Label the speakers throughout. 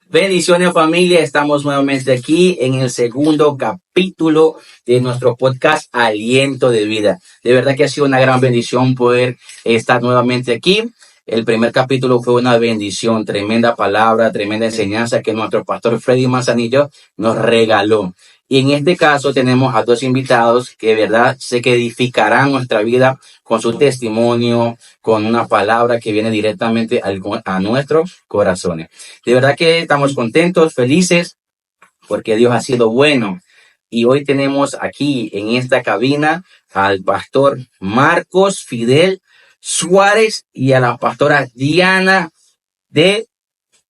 Speaker 1: Bendiciones familia, estamos nuevamente aquí en el segundo capítulo de nuestro podcast Aliento de Vida. De verdad que ha sido una gran bendición poder estar nuevamente aquí. El primer capítulo fue una bendición, tremenda palabra, tremenda enseñanza que nuestro pastor Freddy Manzanillo nos regaló. Y en este caso tenemos a dos invitados que de verdad sé que edificarán nuestra vida con su testimonio, con una palabra que viene directamente a nuestros corazones. De verdad que estamos contentos, felices, porque Dios ha sido bueno. Y hoy tenemos aquí en esta cabina al pastor Marcos Fidel Suárez y a la pastora Diana de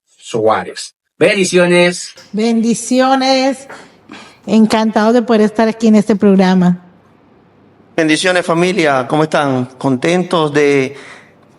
Speaker 1: Suárez. Bendiciones.
Speaker 2: Bendiciones. Encantado de poder estar aquí en este programa.
Speaker 3: Bendiciones familia, ¿cómo están? Contentos de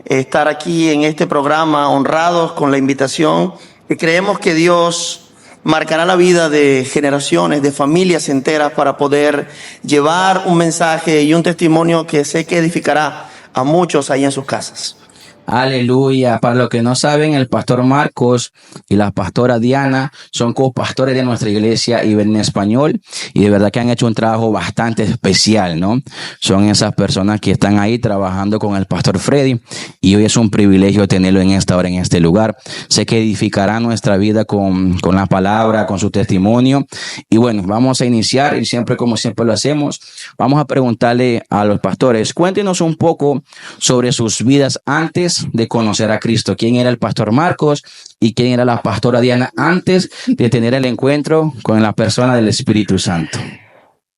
Speaker 3: estar aquí en este programa, honrados con la invitación. Y creemos que Dios marcará la vida de generaciones, de familias enteras para poder llevar un mensaje y un testimonio que sé que edificará a muchos ahí en sus casas.
Speaker 1: Aleluya. Para los que no saben, el pastor Marcos y la pastora Diana son copastores de nuestra iglesia y en español, y de verdad que han hecho un trabajo bastante especial, ¿no? Son esas personas que están ahí trabajando con el pastor Freddy, y hoy es un privilegio tenerlo en esta hora, en este lugar. Sé que edificará nuestra vida con la palabra, con su testimonio. Y bueno, vamos a iniciar, y siempre como siempre lo hacemos, vamos a preguntarle a los pastores, cuéntenos un poco sobre sus vidas antes de conocer a Cristo. ¿Quién era el pastor Marcos y quién era la pastora Diana antes de tener el encuentro con la persona del Espíritu Santo?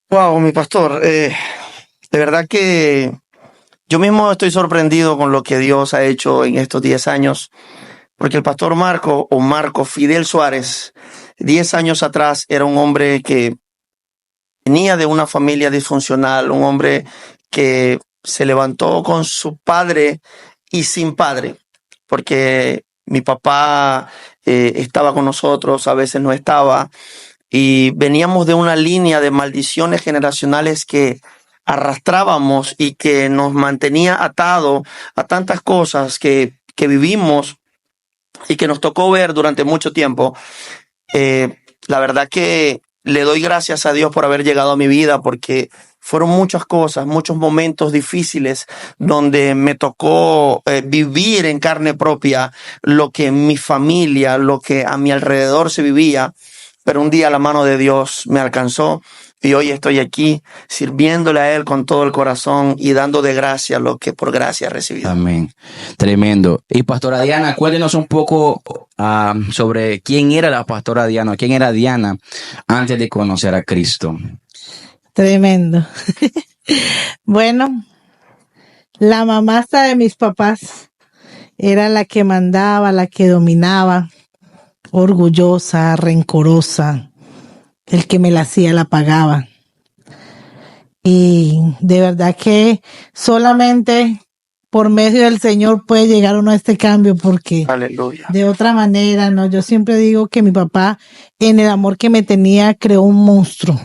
Speaker 3: Wow, mi pastor, de verdad que yo mismo estoy sorprendido con lo que Dios ha hecho en estos 10 años, porque el pastor Marco Fidel Suárez, 10 años atrás era un hombre que venía de una familia disfuncional, un hombre que se levantó con su padre y sin padre, porque mi papá estaba con nosotros, a veces no estaba, y veníamos de una línea de maldiciones generacionales que arrastrábamos y que nos mantenía atado a tantas cosas que vivimos y que nos tocó ver durante mucho tiempo. La verdad que le doy gracias a Dios por haber llegado a mi vida, porque fueron muchas cosas, muchos momentos difíciles donde me tocó vivir en carne propia lo que en mi familia, lo que a mi alrededor se vivía. Pero un día la mano de Dios me alcanzó y hoy estoy aquí sirviéndole a Él con todo el corazón y dando de gracia lo que por gracia he recibido.
Speaker 1: Amén. Tremendo. Y pastora Diana, cuéntenos un poco sobre quién era la pastora Diana, quién era Diana antes de conocer a Cristo.
Speaker 2: Tremendo. Bueno, la mamasta de mis papás era la que mandaba, la que dominaba, orgullosa, rencorosa. El que me la hacía la pagaba. Y de verdad que solamente por medio del Señor puede llegar uno a este cambio, porque
Speaker 3: Aleluya.
Speaker 2: De otra manera, no. Yo siempre digo que mi papá, en el amor que me tenía, creó un monstruo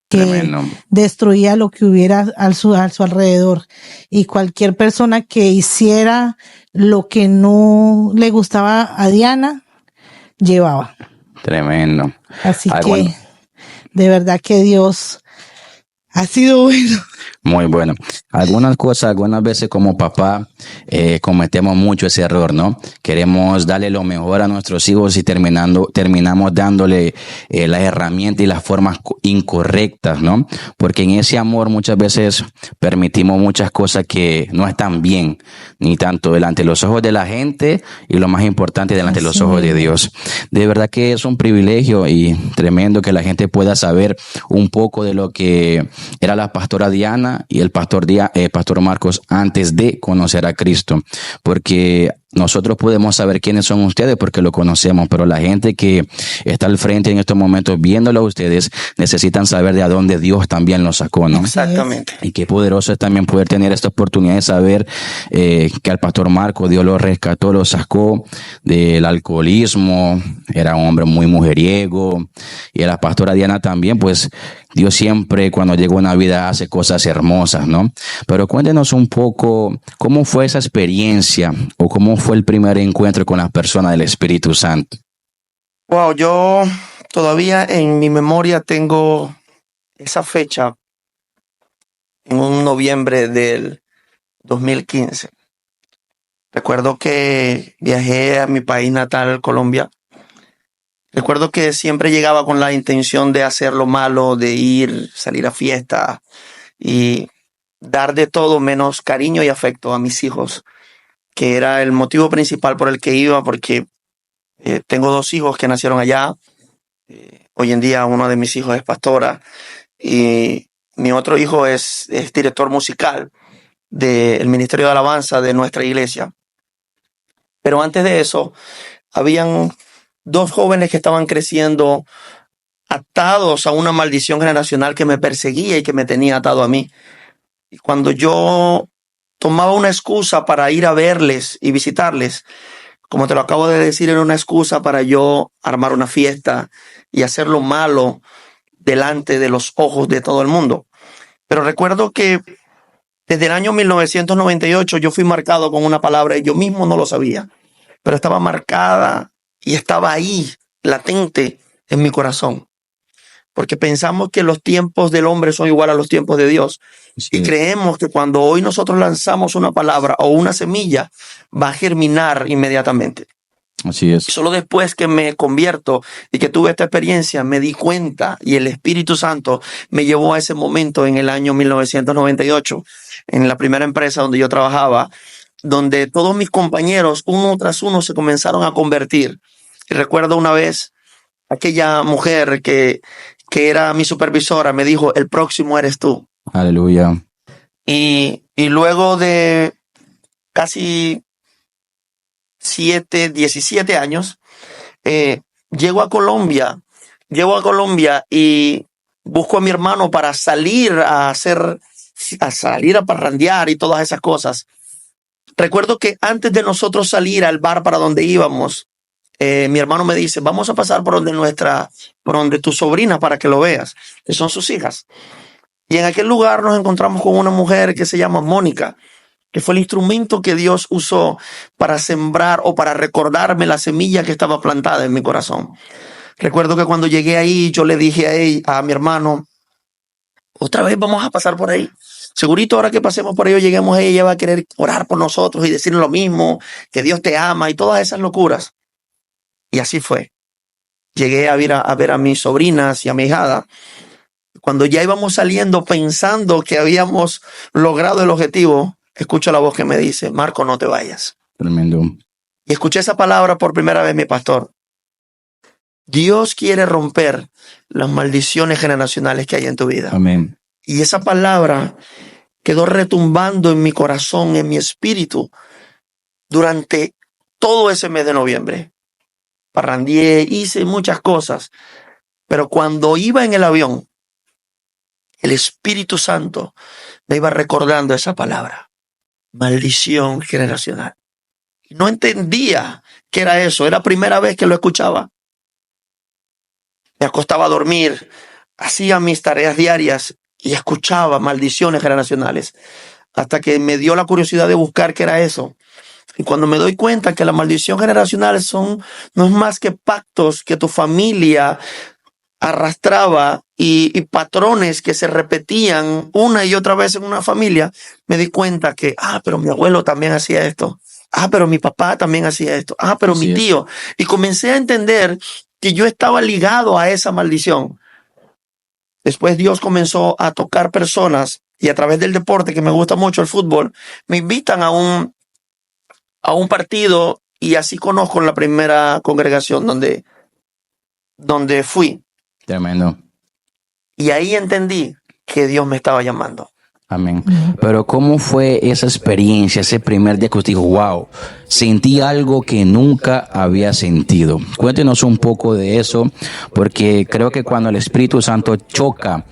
Speaker 2: que
Speaker 1: Tremendo.
Speaker 2: destruía lo que hubiera a su alrededor, y cualquier persona que hiciera lo que no le gustaba a Diana, llevaba.
Speaker 1: Tremendo.
Speaker 2: Así que
Speaker 1: Bueno,
Speaker 2: de verdad que Dios ha sido bueno.
Speaker 1: muy bueno. Algunas veces como papá cometemos mucho ese error, ¿no? Queremos darle lo mejor a nuestros hijos y terminamos dándole las herramientas y las formas incorrectas, ¿no? Porque en ese amor muchas veces permitimos muchas cosas que no están bien, ni tanto delante de los ojos de la gente y lo más importante delante de los ojos de Dios. De verdad que es un privilegio y tremendo que la gente pueda saber un poco de lo que era la pastora Diana y el pastor Marcos antes de conocer a Cristo, porque nosotros podemos saber quiénes son ustedes porque lo conocemos, pero la gente que está al frente en estos momentos viéndolo a ustedes necesitan saber de a dónde Dios también los sacó, ¿no?
Speaker 3: Exactamente.
Speaker 1: Y qué poderoso es también poder tener esta oportunidad de saber que al pastor Marco Dios lo rescató, lo sacó del alcoholismo, era un hombre muy mujeriego, y a la pastora Diana también, pues Dios siempre cuando llega a una vida hace cosas hermosas, ¿no? Pero cuéntenos un poco cómo fue esa experiencia o cómo fue el primer encuentro con las personas del Espíritu Santo.
Speaker 3: Wow, yo todavía en mi memoria tengo esa fecha en un noviembre del 2015. Recuerdo que viajé a mi país natal, Colombia. Recuerdo que siempre llegaba con la intención de hacer lo malo, de ir, salir a fiestas y dar de todo menos cariño y afecto a mis hijos, que era el motivo principal por el que iba, porque tengo 2 hijos que nacieron allá. Hoy en día uno de mis hijos es pastora y mi otro hijo es director musical del Ministerio de Alabanza de nuestra iglesia. Pero antes de eso, habían 2 jóvenes que estaban creciendo atados a una maldición generacional que me perseguía y que me tenía atado a mí. Y cuando yo tomaba una excusa para ir a verles y visitarles, como te lo acabo de decir, era una excusa para yo armar una fiesta y hacer lo malo delante de los ojos de todo el mundo. Pero recuerdo que desde el año 1998 yo fui marcado con una palabra y yo mismo no lo sabía, pero estaba marcada y estaba ahí, latente en mi corazón. Porque pensamos que los tiempos del hombre son igual a los tiempos de Dios.
Speaker 1: Sí.
Speaker 3: Y creemos que cuando hoy nosotros lanzamos una palabra o una semilla, va a germinar inmediatamente.
Speaker 1: Así es.
Speaker 3: Solo después que me convierto y que tuve esta experiencia, me di cuenta y el Espíritu Santo me llevó a ese momento en el año 1998, en la primera empresa donde yo trabajaba, donde todos mis compañeros, uno tras uno, se comenzaron a convertir. Y recuerdo una vez, aquella mujer que era mi supervisora, me dijo, el próximo eres tú.
Speaker 1: Aleluya.
Speaker 3: Y luego de casi 17 años, llego a Colombia y busco a mi hermano para salir a parrandear y todas esas cosas. Recuerdo que antes de nosotros salir al bar para donde íbamos, mi hermano me dice, vamos a pasar por donde tu sobrina para que lo veas, que son sus hijas. Y en aquel lugar nos encontramos con una mujer que se llama Mónica, que fue el instrumento que Dios usó para sembrar o para recordarme la semilla que estaba plantada en mi corazón. Recuerdo que cuando llegué ahí, yo le dije a mi hermano, otra vez vamos a pasar por ahí. Segurito ahora que pasemos por ahí, lleguemos ahí, ella va a querer orar por nosotros y decir lo mismo, que Dios te ama y todas esas locuras. Y así fue. Llegué a ver a mis sobrinas y a mi hijada. Cuando ya íbamos saliendo pensando que habíamos logrado el objetivo, escucho la voz que me dice, Marco, no te vayas.
Speaker 1: Tremendo.
Speaker 3: Y escuché esa palabra por primera vez, mi pastor. Dios quiere romper las maldiciones generacionales que hay en tu vida.
Speaker 1: Amén.
Speaker 3: Y esa palabra quedó retumbando en mi corazón, en mi espíritu, durante todo ese mes de noviembre. Parrandié, hice muchas cosas, pero cuando iba en el avión, el Espíritu Santo me iba recordando esa palabra, maldición generacional. No entendía qué era eso, era la primera vez que lo escuchaba. Me acostaba a dormir, hacía mis tareas diarias y escuchaba maldiciones generacionales, hasta que me dio la curiosidad de buscar qué era eso. Y cuando me doy cuenta que la maldición generacional no es más que pactos que tu familia arrastraba y patrones que se repetían una y otra vez en una familia, me di cuenta que, pero mi abuelo también hacía esto. Pero mi papá también hacía esto. Pero mi tío. Y comencé a entender que yo estaba ligado a esa maldición. Después Dios comenzó a tocar personas y a través del deporte, que me gusta mucho el fútbol, me invitan a un partido y así conozco la primera congregación donde fui.
Speaker 1: Tremendo.
Speaker 3: Y ahí entendí que Dios me estaba llamando.
Speaker 1: Amén. Pero ¿cómo fue esa experiencia, ese primer día que usted dijo, wow, sentí algo que nunca había sentido? Cuéntenos un poco de eso, porque creo que cuando el Espíritu Santo choca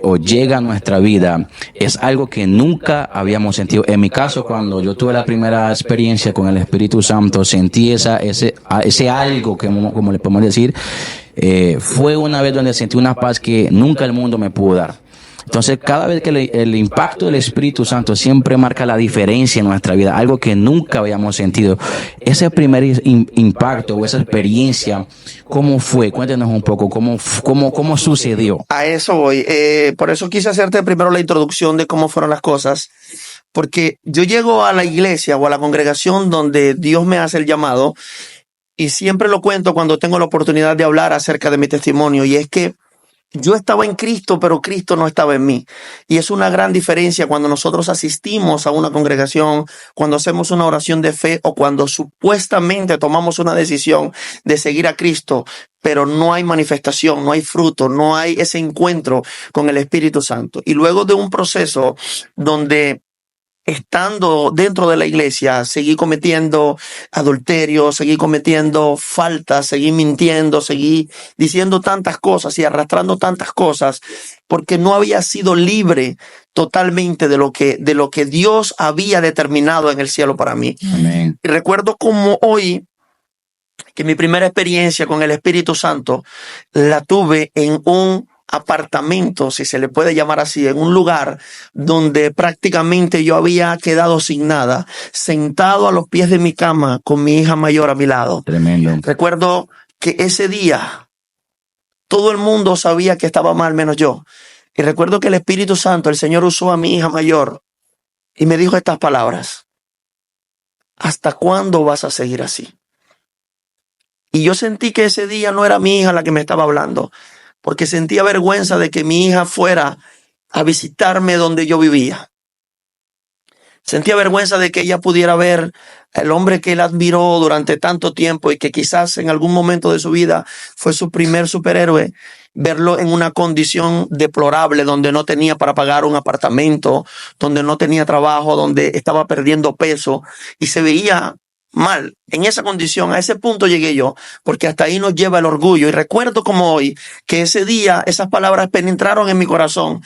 Speaker 1: o llega a nuestra vida, es algo que nunca habíamos sentido. En mi caso, cuando yo tuve la primera experiencia con el Espíritu Santo, sentí ese algo, como le podemos decir, fue una vez donde sentí una paz que nunca el mundo me pudo dar. Entonces, cada vez que el impacto del Espíritu Santo siempre marca la diferencia en nuestra vida, algo que nunca habíamos sentido. Ese primer impacto o esa experiencia, ¿cómo fue? Cuéntanos un poco, ¿cómo sucedió?
Speaker 3: A eso voy. Por eso quise hacerte primero la introducción de cómo fueron las cosas. Porque yo llego a la iglesia o a la congregación donde Dios me hace el llamado y siempre lo cuento cuando tengo la oportunidad de hablar acerca de mi testimonio, y es que yo estaba en Cristo, pero Cristo no estaba en mí. Y es una gran diferencia cuando nosotros asistimos a una congregación, cuando hacemos una oración de fe o cuando supuestamente tomamos una decisión de seguir a Cristo, pero no hay manifestación, no hay fruto, no hay ese encuentro con el Espíritu Santo. Y luego de un proceso donde, estando dentro de la iglesia, seguí cometiendo adulterio, seguí cometiendo faltas, seguí mintiendo, seguí diciendo tantas cosas y arrastrando tantas cosas, porque no había sido libre totalmente de lo que Dios había determinado en el cielo para mí.
Speaker 1: Amén.
Speaker 3: Y recuerdo como hoy que mi primera experiencia con el Espíritu Santo la tuve en un apartamento, si se le puede llamar así, en un lugar donde prácticamente yo había quedado sin nada, sentado a los pies de mi cama con mi hija mayor a mi lado.
Speaker 1: Tremendo.
Speaker 3: Recuerdo que ese día todo el mundo sabía que estaba mal, menos yo. Y recuerdo que el Espíritu Santo, el Señor, usó a mi hija mayor y me dijo estas palabras: ¿hasta cuándo vas a seguir así? Y yo sentí que ese día no era mi hija la que me estaba hablando, porque sentía vergüenza de que mi hija fuera a visitarme donde yo vivía. Sentía vergüenza de que ella pudiera ver al hombre que él admiró durante tanto tiempo y que quizás en algún momento de su vida fue su primer superhéroe, verlo en una condición deplorable, donde no tenía para pagar un apartamento, donde no tenía trabajo, donde estaba perdiendo peso y se veía mal. En esa condición, a ese punto llegué yo, porque hasta ahí nos lleva el orgullo. Y recuerdo como hoy que ese día esas palabras penetraron en mi corazón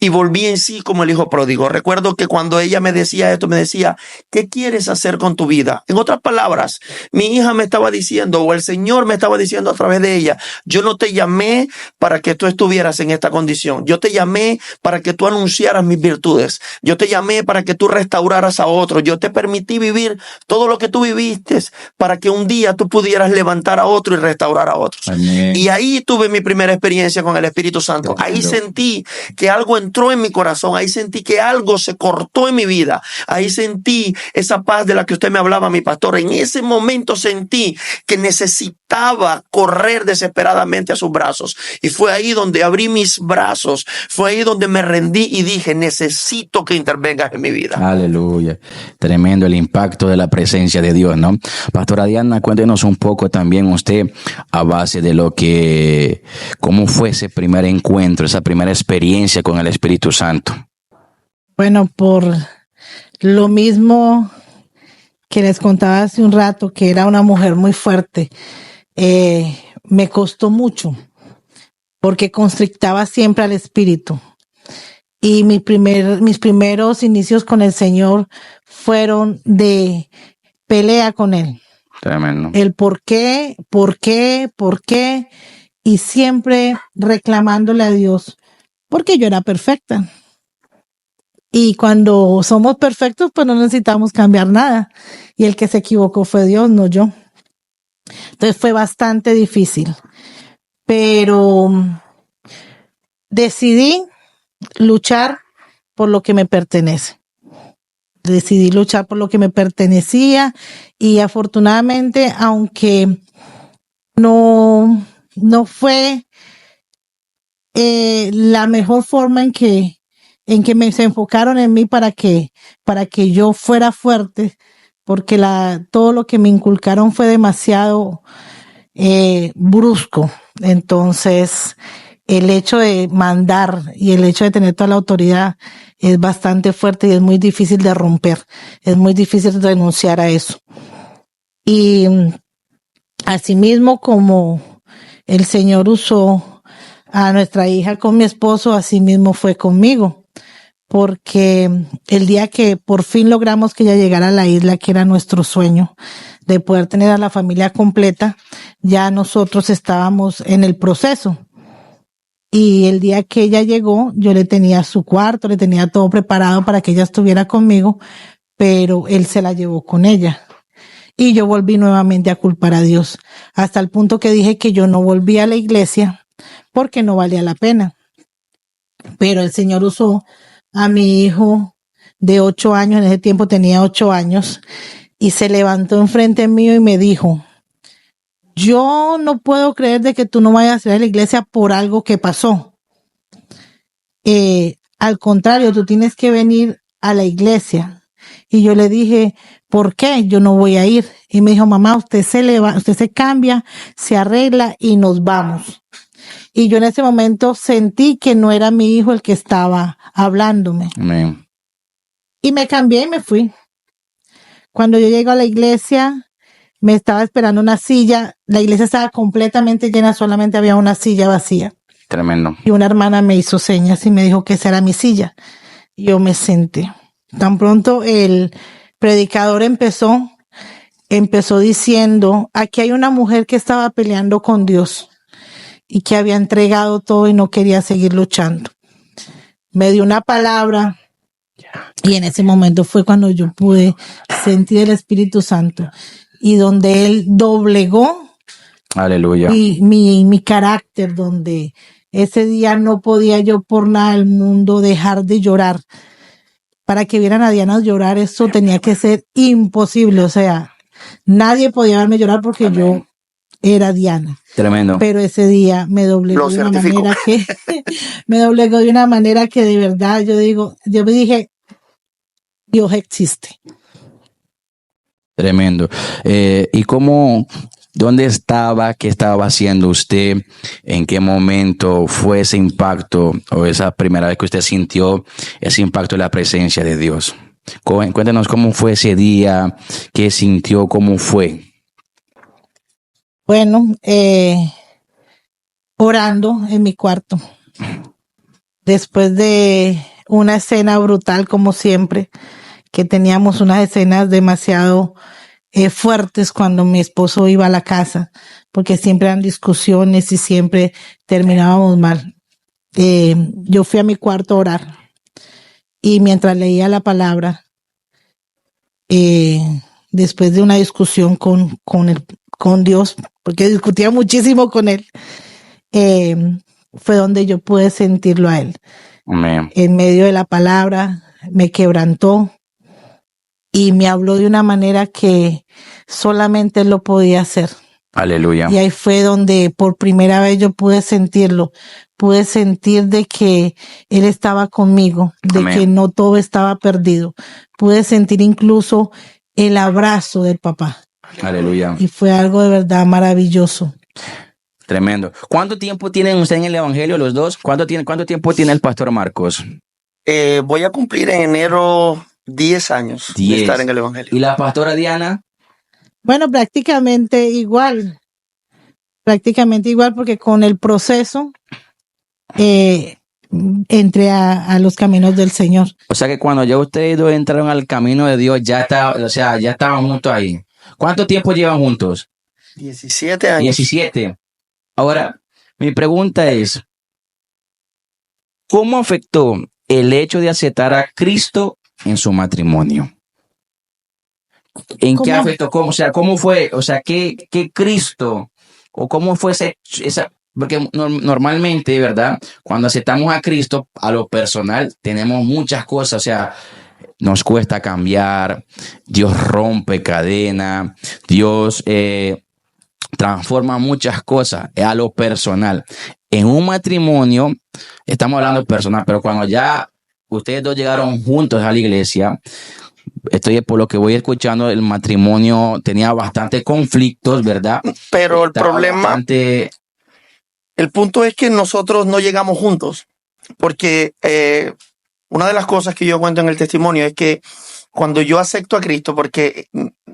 Speaker 3: y volví en sí como el hijo pródigo. Recuerdo que cuando ella me decía esto, me decía: ¿qué quieres hacer con tu vida? En otras palabras, mi hija me estaba diciendo, o el Señor me estaba diciendo a través de ella: yo no te llamé para que tú estuvieras en esta condición. Yo te llamé para que tú anunciaras mis virtudes. Yo te llamé para que tú restauraras a otros. Yo te permití vivir todo lo que tú viviste para que un día tú pudieras levantar a otro y restaurar a otros.
Speaker 1: Amén.
Speaker 3: Y ahí tuve mi primera experiencia con el Espíritu Santo. Ahí sentí que algo entró en mi corazón. Ahí sentí que algo se cortó en mi vida. Ahí sentí esa paz de la que usted me hablaba, mi pastor. En ese momento sentí que necesitaba correr desesperadamente a sus brazos. Y fue ahí donde abrí mis brazos. Fue ahí donde me rendí y dije: necesito que intervengas en mi vida.
Speaker 1: Aleluya. Tremendo el impacto de la presencia de Dios, ¿no? Pastora Diana, cuéntenos un poco también usted, a base de cómo fue ese primer encuentro, esa primera experiencia con el Espíritu Santo.
Speaker 2: Bueno, por lo mismo que les contaba hace un rato, que era una mujer muy fuerte, me costó mucho, porque constrictaba siempre al Espíritu. Y mis primeros inicios con el Señor fueron de pelea con Él.
Speaker 1: Tremendo.
Speaker 2: El por qué, y siempre reclamándole a Dios, porque yo era perfecta. Y cuando somos perfectos, pues no necesitamos cambiar nada. Y el que se equivocó fue Dios, no yo. Entonces fue bastante difícil. Pero decidí luchar por lo que me pertenece. Decidí luchar por lo que me pertenecía, y afortunadamente, aunque no fue la mejor forma en que se enfocaron en mí para que yo fuera fuerte, porque todo lo que me inculcaron fue demasiado brusco. Entonces, el hecho de mandar y el hecho de tener toda la autoridad es bastante fuerte y es muy difícil de romper. Es muy difícil renunciar a eso. Y asimismo, como el Señor usó a nuestra hija con mi esposo, asimismo fue conmigo. Porque el día que por fin logramos que ella llegara a la isla, que era nuestro sueño, de poder tener a la familia completa, ya nosotros estábamos en el proceso. Y el día que ella llegó, yo le tenía su cuarto, le tenía todo preparado para que ella estuviera conmigo, pero él se la llevó con ella. Y yo volví nuevamente a culpar a Dios, hasta el punto que dije que yo no volví a la iglesia porque no valía la pena. Pero el Señor usó a mi hijo de 8 años, en ese tiempo tenía 8 años, y se levantó enfrente mío y me dijo: yo no puedo creer de que tú no vayas a ir a la iglesia por algo que pasó. Al contrario, tú tienes que venir a la iglesia. Y yo le dije: ¿por qué? Yo no voy a ir. Y me dijo: mamá, usted se cambia, se arregla y nos vamos. Y yo en ese momento sentí que no era mi hijo el que estaba hablándome.
Speaker 1: Amén.
Speaker 2: Y me cambié y me fui. Cuando yo llego a la iglesia, me estaba esperando una silla. La iglesia estaba completamente llena, solamente había una silla vacía.
Speaker 1: Tremendo.
Speaker 2: Y una hermana me hizo señas y me dijo que esa era mi silla. Yo me senté. Tan pronto el predicador empezó diciendo: aquí hay una mujer que estaba peleando con Dios y que había entregado todo y no quería seguir luchando. Me dio una palabra y en ese momento fue cuando yo pude sentir el Espíritu Santo, y donde él doblegó
Speaker 1: Aleluya.
Speaker 2: mi carácter, donde ese día no podía yo por nada del mundo dejar de llorar. Para que vieran a Diana llorar, eso tenía que ser imposible. O sea, nadie podía verme llorar porque yo era Diana.
Speaker 1: Tremendo.
Speaker 2: Pero ese día me doblegó
Speaker 3: Lo
Speaker 2: de una
Speaker 3: certifico.
Speaker 2: manera que me doblegó de una manera que de verdad yo me dije: Dios existe.
Speaker 1: Tremendo. ¿Y dónde estaba, qué estaba haciendo usted? ¿En qué momento fue ese impacto o esa primera vez que usted sintió ese impacto de la presencia de Dios? Cuéntanos cómo fue ese día, qué sintió, cómo fue.
Speaker 2: Bueno, orando en mi cuarto. Después de una escena brutal, como siempre, que teníamos unas escenas demasiado fuertes cuando mi esposo iba a la casa, porque siempre eran discusiones y siempre terminábamos mal. Yo fui a mi cuarto a orar, y mientras leía la palabra, después de una discusión con Dios, porque discutía muchísimo con él, fue donde yo pude sentirlo a él.
Speaker 1: Amén.
Speaker 2: En medio de la palabra me quebrantó y me habló de una manera que solamente él lo podía hacer.
Speaker 1: Aleluya.
Speaker 2: Y ahí fue donde por primera vez yo pude sentirlo. Pude sentir de que él estaba conmigo, de
Speaker 1: Amén.
Speaker 2: que no todo estaba perdido. Pude sentir incluso el abrazo del papá.
Speaker 1: Aleluya.
Speaker 2: Y fue algo de verdad maravilloso.
Speaker 1: Tremendo. ¿Cuánto tiempo tienen usted en el Evangelio los dos? ¿Cuánto tiempo tiene el pastor Marcos?
Speaker 3: Voy a cumplir en enero 10 años de
Speaker 1: 10.
Speaker 3: estar en el Evangelio.
Speaker 1: ¿Y la pastora Diana?
Speaker 2: Bueno, prácticamente igual, porque con el proceso entré a los caminos del Señor.
Speaker 1: O sea que cuando ya ustedes dos entraron al camino de Dios, ya estaban juntos ahí. ¿Cuánto tiempo llevan juntos?
Speaker 3: 17 años.
Speaker 1: 17. Ahora, mi pregunta es, ¿cómo afectó el hecho de aceptar a Cristo en su matrimonio? ¿En qué
Speaker 2: ¿Cómo?
Speaker 1: afectó? ¿Cómo fue? O sea, ¿qué Cristo? ¿O cómo fue esa? Porque normalmente, ¿verdad? Cuando aceptamos a Cristo, a lo personal, tenemos muchas cosas. O sea, nos cuesta cambiar. Dios rompe cadena. Dios transforma muchas cosas a lo personal. En un matrimonio, estamos hablando personal, pero cuando ya ustedes dos llegaron juntos a la iglesia, por lo que voy escuchando, el matrimonio tenía bastantes conflictos, ¿verdad?
Speaker 3: Pero el
Speaker 1: Estaba
Speaker 3: problema,
Speaker 1: bastante...
Speaker 3: el punto es que nosotros no llegamos juntos, porque una de las cosas que yo cuento en el testimonio es que cuando yo acepto a Cristo, porque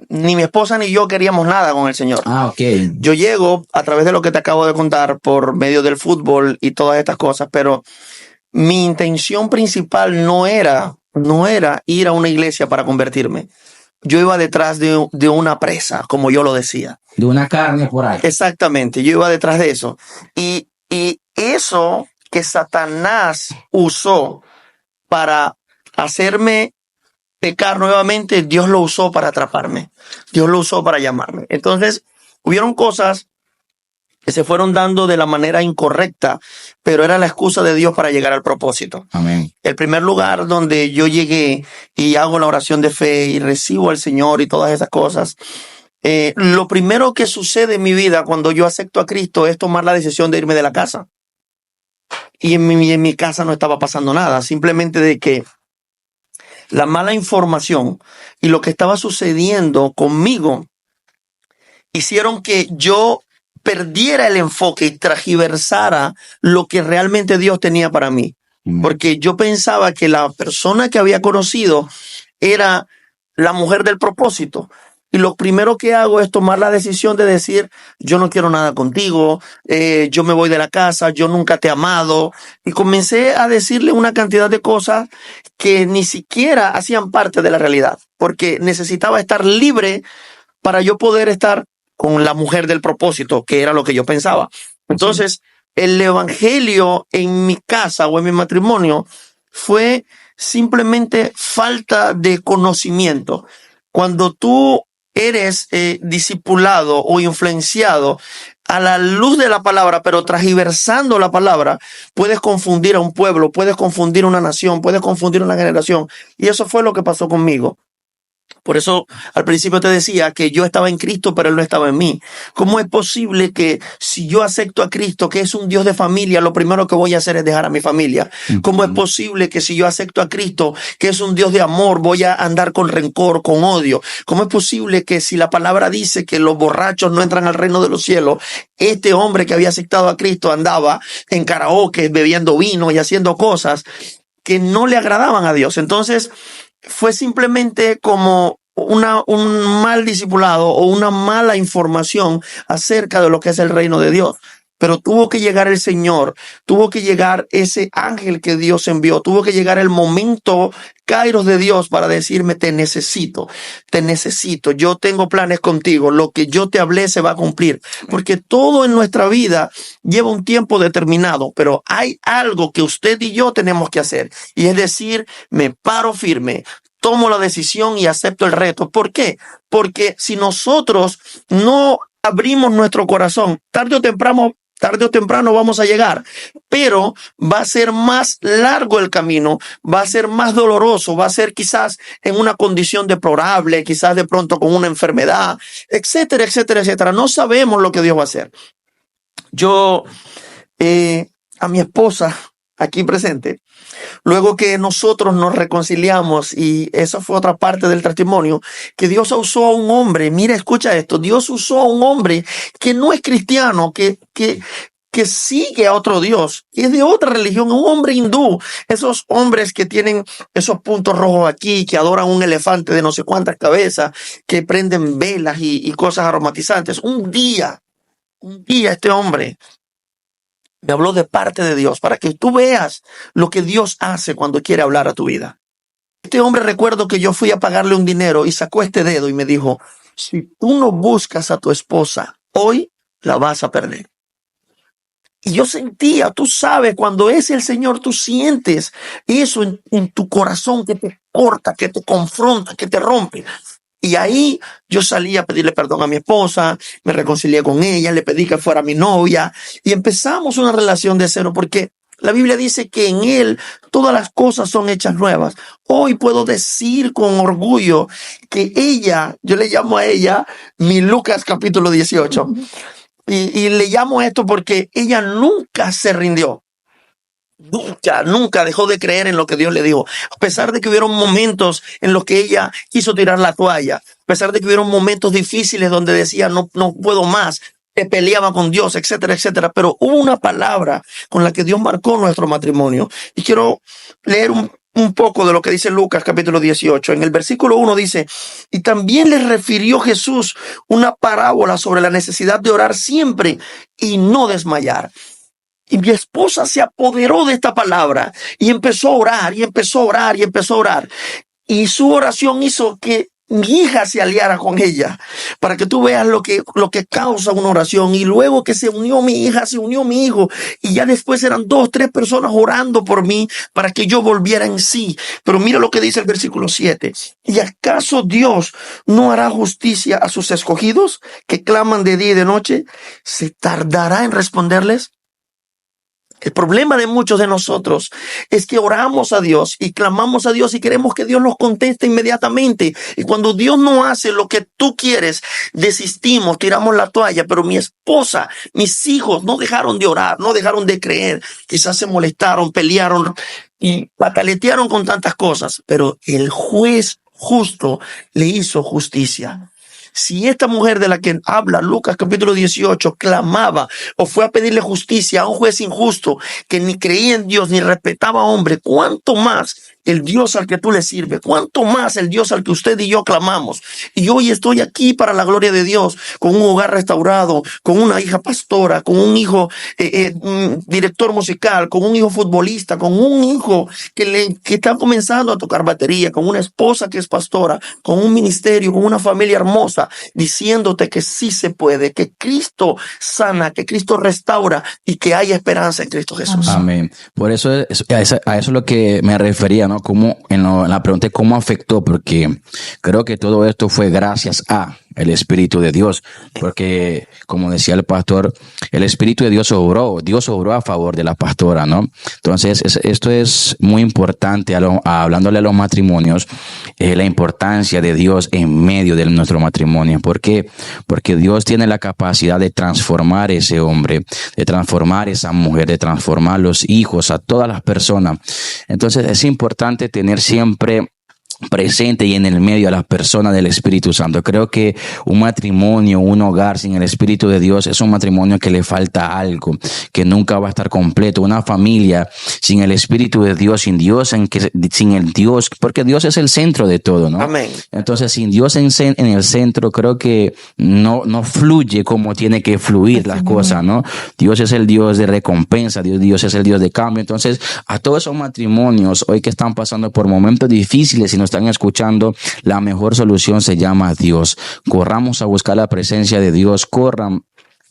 Speaker 3: ni mi esposa ni yo queríamos nada con el Señor.
Speaker 1: Ah, ok.
Speaker 3: Yo llego a través de lo que te acabo de contar por medio del fútbol y todas estas cosas, pero mi intención principal no era ir a una iglesia para convertirme. Yo iba detrás de una presa, como yo lo decía.
Speaker 1: De una carne por ahí.
Speaker 3: Exactamente, yo iba detrás de eso. Y eso que Satanás usó para hacerme pecar nuevamente, Dios lo usó para atraparme. Dios lo usó para llamarme. Entonces, hubieron cosas que se fueron dando de la manera incorrecta, pero era la excusa de Dios para llegar al propósito.
Speaker 1: Amén.
Speaker 3: El primer lugar donde yo llegué y hago la oración de fe y recibo al Señor y todas esas cosas, lo primero que sucede en mi vida cuando yo acepto a Cristo es tomar la decisión de irme de la casa. Y en mi casa no estaba pasando nada, simplemente de que la mala información y lo que estaba sucediendo conmigo hicieron que yo perdiera el enfoque y transgiversara lo que realmente Dios tenía para mí. Porque yo pensaba que la persona que había conocido era la mujer del propósito. Y lo primero que hago es tomar la decisión de decir, yo no quiero nada contigo, yo me voy de la casa, yo nunca te he amado. Y comencé a decirle una cantidad de cosas que ni siquiera hacían parte de la realidad, porque necesitaba estar libre para yo poder estar con la mujer del propósito, que era lo que yo pensaba. Entonces, el evangelio en mi casa o en mi matrimonio fue simplemente falta de conocimiento. Cuando tú eres discipulado o influenciado a la luz de la palabra, pero transgiversando la palabra, puedes confundir a un pueblo, puedes confundir a una nación, puedes confundir a una generación. Y eso fue lo que pasó conmigo. Por eso al principio te decía que yo estaba en Cristo, pero Él no estaba en mí. ¿Cómo es posible que si yo acepto a Cristo, que es un Dios de familia, lo primero que voy a hacer es dejar a mi familia? ¿Cómo es posible que si yo acepto a Cristo, que es un Dios de amor, voy a andar con rencor, con odio? ¿Cómo es posible que si la palabra dice que los borrachos no entran al reino de los cielos, este hombre que había aceptado a Cristo andaba en karaoke, bebiendo vino y haciendo cosas que no le agradaban a Dios? Entonces, fue simplemente como un mal discipulado o una mala información acerca de lo que es el reino de Dios. Pero tuvo que llegar el Señor, tuvo que llegar ese ángel que Dios envió, tuvo que llegar el momento kairos de Dios para decirme, te necesito, yo tengo planes contigo, lo que yo te hablé se va a cumplir. Porque todo en nuestra vida lleva un tiempo determinado, pero hay algo que usted y yo tenemos que hacer. Y es decir, me paro firme, tomo la decisión y acepto el reto. ¿Por qué? Porque si nosotros no abrimos nuestro corazón, tarde o temprano vamos a llegar, pero va a ser más largo el camino, va a ser más doloroso, va a ser quizás en una condición deplorable, quizás de pronto con una enfermedad, etcétera, etcétera, etcétera. No sabemos lo que Dios va a hacer. Yo, a mi esposa aquí presente, luego que nosotros nos reconciliamos, y eso fue otra parte del testimonio, que Dios usó a un hombre, mira, escucha esto, Dios usó a un hombre que no es cristiano, que sigue a otro Dios, es de otra religión, un hombre hindú, esos hombres que tienen esos puntos rojos aquí, que adoran un elefante de no sé cuántas cabezas, que prenden velas y cosas aromatizantes. Un día este hombre me habló de parte de Dios para que tú veas lo que Dios hace cuando quiere hablar a tu vida. Este hombre, recuerdo que yo fui a pagarle un dinero y sacó este dedo y me dijo, si tú no buscas a tu esposa, hoy la vas a perder. Y yo sentía, tú sabes, cuando es el Señor, tú sientes eso en tu corazón que te corta, que te confronta, que te rompe. Y ahí yo salí a pedirle perdón a mi esposa, me reconcilié con ella, le pedí que fuera mi novia y empezamos una relación de cero, porque la Biblia dice que en Él todas las cosas son hechas nuevas. Hoy puedo decir con orgullo que ella, yo le llamo a ella mi Lucas capítulo 18. Y le llamo esto porque ella nunca se rindió. Nunca dejó de creer en lo que Dios le dijo. A pesar de que hubieron momentos en los que ella quiso tirar la toalla, a pesar de que hubieron momentos difíciles donde decía no puedo más, peleaba con Dios, etcétera, etcétera. Pero hubo una palabra con la que Dios marcó nuestro matrimonio. Y quiero leer un poco de lo que dice Lucas capítulo 18. En el versículo 1 dice, y también les refirió Jesús una parábola sobre la necesidad de orar siempre y no desmayar. Y mi esposa se apoderó de esta palabra y empezó a orar, y empezó a orar, y empezó a orar. Y su oración hizo que mi hija se aliara con ella, para que tú veas lo que causa una oración. Y luego que se unió mi hija, se unió mi hijo, y ya después eran 2, 3 personas orando por mí para que yo volviera en sí. Pero mira lo que dice el versículo 7. ¿Y acaso Dios no hará justicia a sus escogidos que claman de día y de noche? ¿Se tardará en responderles? El problema de muchos de nosotros es que oramos a Dios y clamamos a Dios y queremos que Dios nos conteste inmediatamente. Y cuando Dios no hace lo que tú quieres, desistimos, tiramos la toalla. Pero mi esposa, mis hijos no dejaron de orar, no dejaron de creer. Quizás se molestaron, pelearon y pataletearon con tantas cosas. Pero el juez justo le hizo justicia. Si esta mujer de la que habla Lucas capítulo 18 clamaba o fue a pedirle justicia a un juez injusto que ni creía en Dios ni respetaba a hombre, ¿cuánto más el Dios al que tú le sirves? ¿Cuánto más el Dios al que usted y yo clamamos? Y hoy estoy aquí para la gloria de Dios, con un hogar restaurado, con una hija pastora, con un hijo director musical, con un hijo futbolista, con un hijo que está comenzando a tocar batería, con una esposa que es pastora, con un ministerio, con una familia hermosa, diciéndote que sí se puede, que Cristo sana, que Cristo restaura y que hay esperanza en Cristo Jesús.
Speaker 4: Amén. Por eso a eso es lo que me refería, ¿no? Cómo en la pregunta, ¿cómo afectó? Porque creo que todo esto fue gracias a el Espíritu de Dios, porque como decía el pastor, el Espíritu de Dios obró a favor de la pastora, ¿no? Entonces, esto es muy importante, hablándole a los matrimonios, la importancia de Dios en medio de nuestro matrimonio. ¿Por qué? Porque Dios tiene la capacidad de transformar ese hombre, de transformar esa mujer, de transformar los hijos, a todas las personas. Entonces, es importante tener siempre presente y en el medio a las personas del Espíritu Santo. Creo que un matrimonio, un hogar sin el Espíritu de Dios es un matrimonio que le falta algo, que nunca va a estar completo. Una familia sin el Espíritu de Dios, sin el Dios, porque Dios es el centro de todo, ¿no?
Speaker 3: Amén.
Speaker 4: Entonces, sin Dios en el centro, creo que no fluye como tiene que fluir las cosas, ¿no? Dios es el Dios de recompensa, Dios es el Dios de cambio. Entonces, a todos esos matrimonios hoy que están pasando por momentos difíciles y nos están escuchando, la mejor solución se llama Dios. Corramos a buscar la presencia de Dios, corran,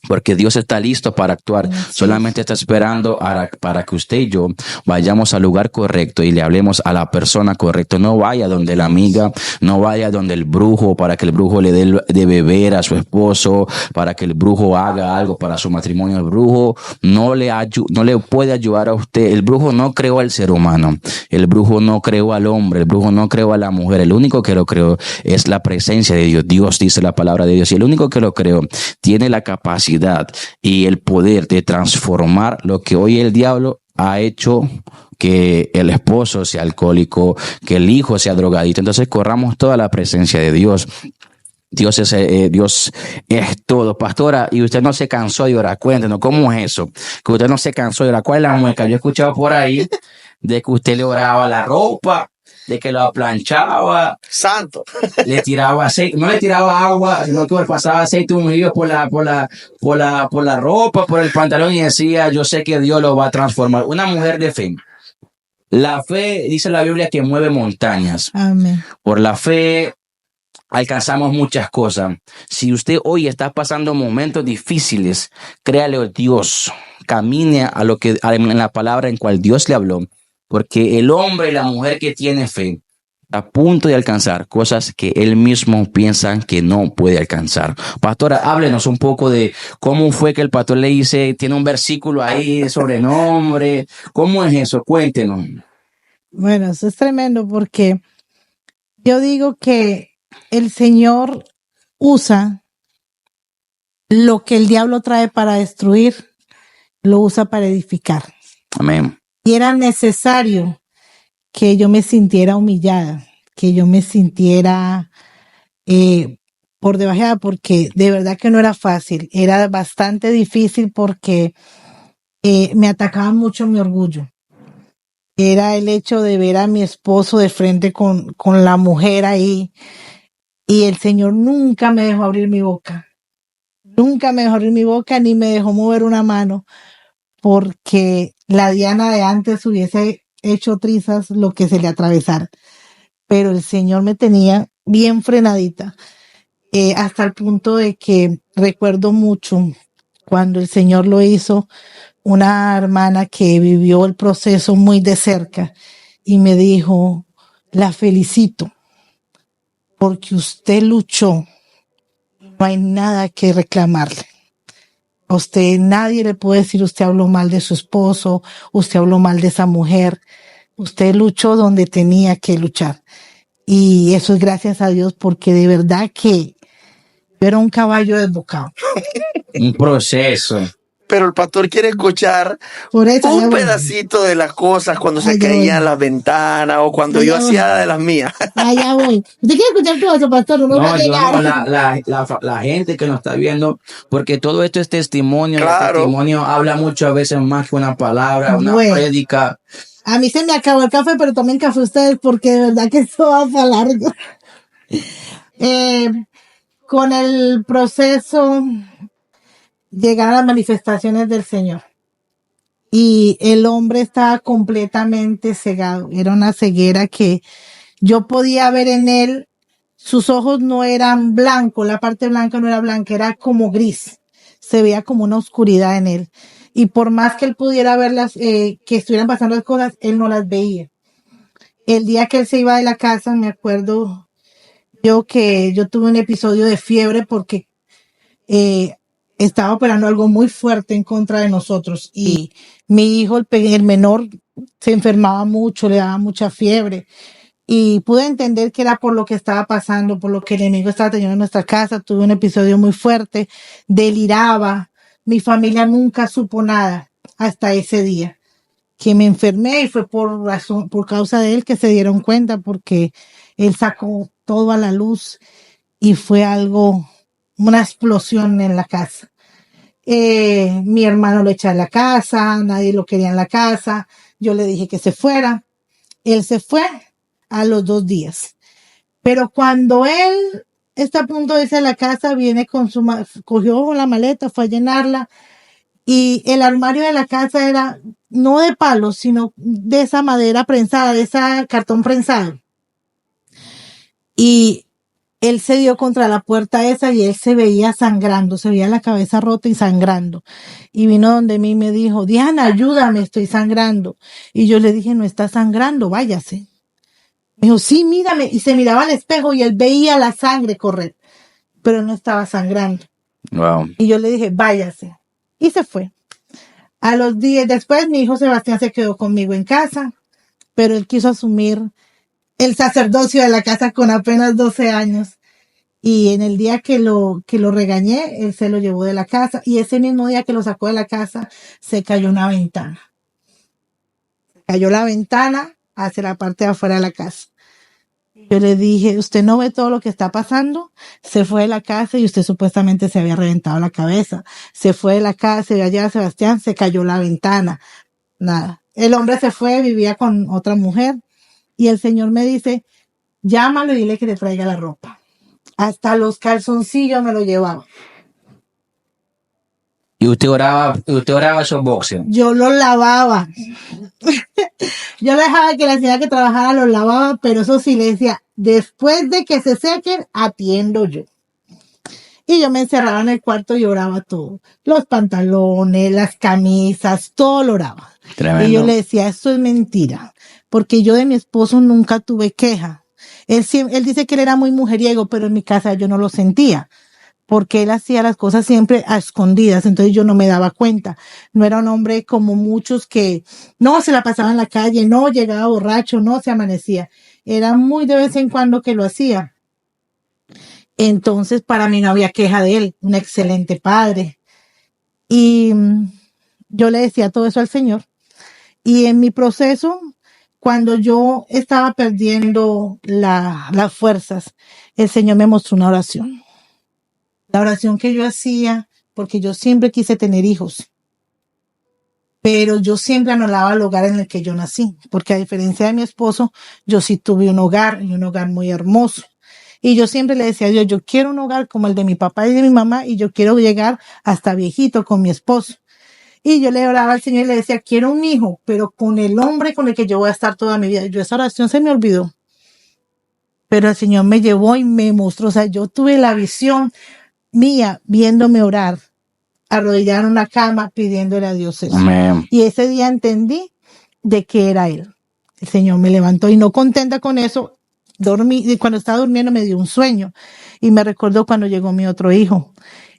Speaker 4: porque Dios está listo para actuar. Sí. Solamente está esperando para que usted y yo vayamos al lugar correcto y le hablemos a la persona correcta. No vaya donde la amiga, no vaya donde el brujo para que el brujo le dé de beber a su esposo, para que el brujo haga algo para su matrimonio. El brujo no le puede ayudar a usted. El brujo no creó al ser humano. El brujo no creó al hombre. El brujo no creó a la mujer. El único que lo creó es la presencia de Dios. Dios dice la palabra de Dios. Y el único que lo creó tiene la capacidad y el poder de transformar lo que hoy el diablo ha hecho que el esposo sea alcohólico, que el hijo sea drogadito. Entonces corramos toda la presencia de Dios. Dios es todo. Pastora, y usted no se cansó de orar. Cuéntenos, ¿cómo es eso? Que usted no se cansó de orar. ¿Cuál es la mueca? Yo he escuchado por ahí de que usted le oraba la ropa, de que lo planchaba,
Speaker 3: santo,
Speaker 4: le tiraba aceite, no le tiraba agua, sino que le pasaba aceite ungido por la ropa, por el pantalón, y decía: yo sé que Dios lo va a transformar. Una mujer de fe. La fe, dice la Biblia, que mueve montañas.
Speaker 2: Amén.
Speaker 4: Por la fe alcanzamos muchas cosas. Si usted hoy está pasando momentos difíciles, créale a Dios, camine en la palabra en cual Dios le habló. Porque el hombre y la mujer que tiene fe está a punto de alcanzar cosas que él mismo piensa que no puede alcanzar. Pastora, háblenos un poco de cómo fue que el pastor le dice, tiene un versículo ahí sobre nombre. ¿Cómo es eso? Cuéntenos.
Speaker 2: Bueno, eso es tremendo porque yo digo que el Señor usa lo que el diablo trae para destruir, lo usa para edificar.
Speaker 4: Amén.
Speaker 2: Y era necesario que yo me sintiera humillada, que yo me sintiera por debajeada, porque de verdad que no era fácil, era bastante difícil porque me atacaba mucho mi orgullo. Era el hecho de ver a mi esposo de frente con la mujer ahí, y el Señor nunca me dejó abrir mi boca. Nunca me dejó abrir mi boca ni me dejó mover una mano, porque la Diana de antes hubiese hecho trizas lo que se le atravesara. Pero el Señor me tenía bien frenadita, hasta el punto de que recuerdo mucho cuando el Señor lo hizo, una hermana que vivió el proceso muy de cerca y me dijo, la felicito porque usted luchó, no hay nada que reclamarle. A usted nadie le puede decir usted habló mal de su esposo, usted habló mal de esa mujer, usted luchó donde tenía que luchar. Y eso es gracias a Dios porque de verdad que yo era un caballo desbocado.
Speaker 4: Un proceso.
Speaker 3: Pero el pastor quiere escuchar
Speaker 2: Por eso allá
Speaker 3: un
Speaker 2: voy.
Speaker 3: pedacito de las cosas cuando se
Speaker 2: Allá
Speaker 3: caían
Speaker 2: voy.
Speaker 3: las ventanas o cuando yo
Speaker 2: Allá voy.
Speaker 3: hacía de las mías.
Speaker 2: Allá voy. ¿Usted quiere escuchar todo eso, pastor? No me va a
Speaker 4: No, yo
Speaker 2: negar.
Speaker 4: no, la gente que nos está viendo, porque todo esto es testimonio, y el
Speaker 3: Claro.
Speaker 4: testimonio habla muchas veces más que una palabra, una
Speaker 2: Bueno.
Speaker 4: prédica.
Speaker 2: A mí se me acabó el café, pero tomen café ustedes porque de verdad que esto va para largo. Con el proceso llegaron las manifestaciones del Señor y el hombre estaba completamente cegado. Era una ceguera que yo podía ver en él. Sus ojos no eran blancos, la parte blanca no era blanca, era como gris. Se veía como una oscuridad en él. Y por más que él pudiera verlas, que estuvieran pasando las cosas, él no las veía. El día que él se iba de la casa, me acuerdo yo que yo tuve un episodio de fiebre porque estaba operando algo muy fuerte en contra de nosotros y mi hijo, el menor, se enfermaba mucho, le daba mucha fiebre y pude entender que era por lo que estaba pasando, por lo que el enemigo estaba teniendo en nuestra casa. Tuve un episodio muy fuerte, deliraba, mi familia nunca supo nada hasta ese día que me enfermé y fue por causa de él que se dieron cuenta porque él sacó todo a la luz y fue algo, una explosión en la casa. Mi hermano lo echa de la casa, nadie lo quería en la casa, yo le dije que se fuera, él se fue a los 2 días, pero cuando él está a punto de irse a la casa, viene con cogió la maleta, fue a llenarla y el armario de la casa era no de palo, sino de esa madera prensada, de esa cartón prensado. Y él se dio contra la puerta esa y él se veía sangrando, se veía la cabeza rota y sangrando. Y vino donde mí y me dijo, Diana, ayúdame, estoy sangrando. Y yo le dije, no está sangrando, váyase. Me dijo, sí, mírame. Y se miraba al espejo y él veía la sangre correr, pero no estaba sangrando.
Speaker 4: Wow.
Speaker 2: Y yo le dije, váyase. Y se fue. A los días después, mi hijo Sebastián se quedó conmigo en casa, pero él quiso asumir el sacerdocio de la casa con apenas 12 años. Y en el día que lo regañé, él se lo llevó de la casa. Y ese mismo día que lo sacó de la casa, se cayó una ventana. Cayó la ventana hacia la parte de afuera de la casa. Yo le dije, ¿usted no ve todo lo que está pasando? Se fue de la casa y usted supuestamente se había reventado la cabeza. Se fue de la casa, se iba allá a Sebastián, se cayó la ventana. Nada. El hombre se fue, vivía con otra mujer. Y el Señor me dice, llámalo y dile que le traiga la ropa. Hasta los calzoncillos me lo llevaba.
Speaker 4: Y usted oraba esos boxes.
Speaker 2: Yo los lavaba. Yo dejaba que la señora que trabajara los lavaba, pero eso sí le decía, después de que se sequen, atiendo yo. Y yo me encerraba en el cuarto y oraba todo. Los pantalones, las camisas, todo lo oraba.
Speaker 4: Tremendo.
Speaker 2: Y yo le decía, esto es mentira, porque yo de mi esposo nunca tuve queja. Él dice que él era muy mujeriego, pero en mi casa yo no lo sentía, porque él hacía las cosas siempre a escondidas, entonces yo no me daba cuenta. No era un hombre como muchos que no se la pasaba en la calle, no llegaba borracho, no se amanecía. Era muy de vez en cuando que lo hacía. Entonces para mí no había queja de él, un excelente padre. Y yo le decía todo eso al Señor. Y en mi proceso, cuando yo estaba perdiendo las fuerzas, el Señor me mostró una oración. La oración que yo hacía, porque yo siempre quise tener hijos, pero yo siempre anhelaba el hogar en el que yo nací, porque a diferencia de mi esposo, yo sí tuve un hogar, y un hogar muy hermoso. Y yo siempre le decía a Dios, yo quiero un hogar como el de mi papá y de mi mamá, y yo quiero llegar hasta viejito con mi esposo. Y yo le oraba al Señor y le decía, quiero un hijo, pero con el hombre con el que yo voy a estar toda mi vida. Yo esa oración se me olvidó. pero el Señor me llevó y me mostró, o sea, yo tuve la visión mía viéndome orar, arrodillar en una cama pidiéndole a Dios eso.
Speaker 4: Amén.
Speaker 2: Y ese día entendí de que era Él. El Señor me levantó y no contenta con eso, dormí, y cuando estaba durmiendo me dio un sueño y me recordó cuando llegó mi otro hijo,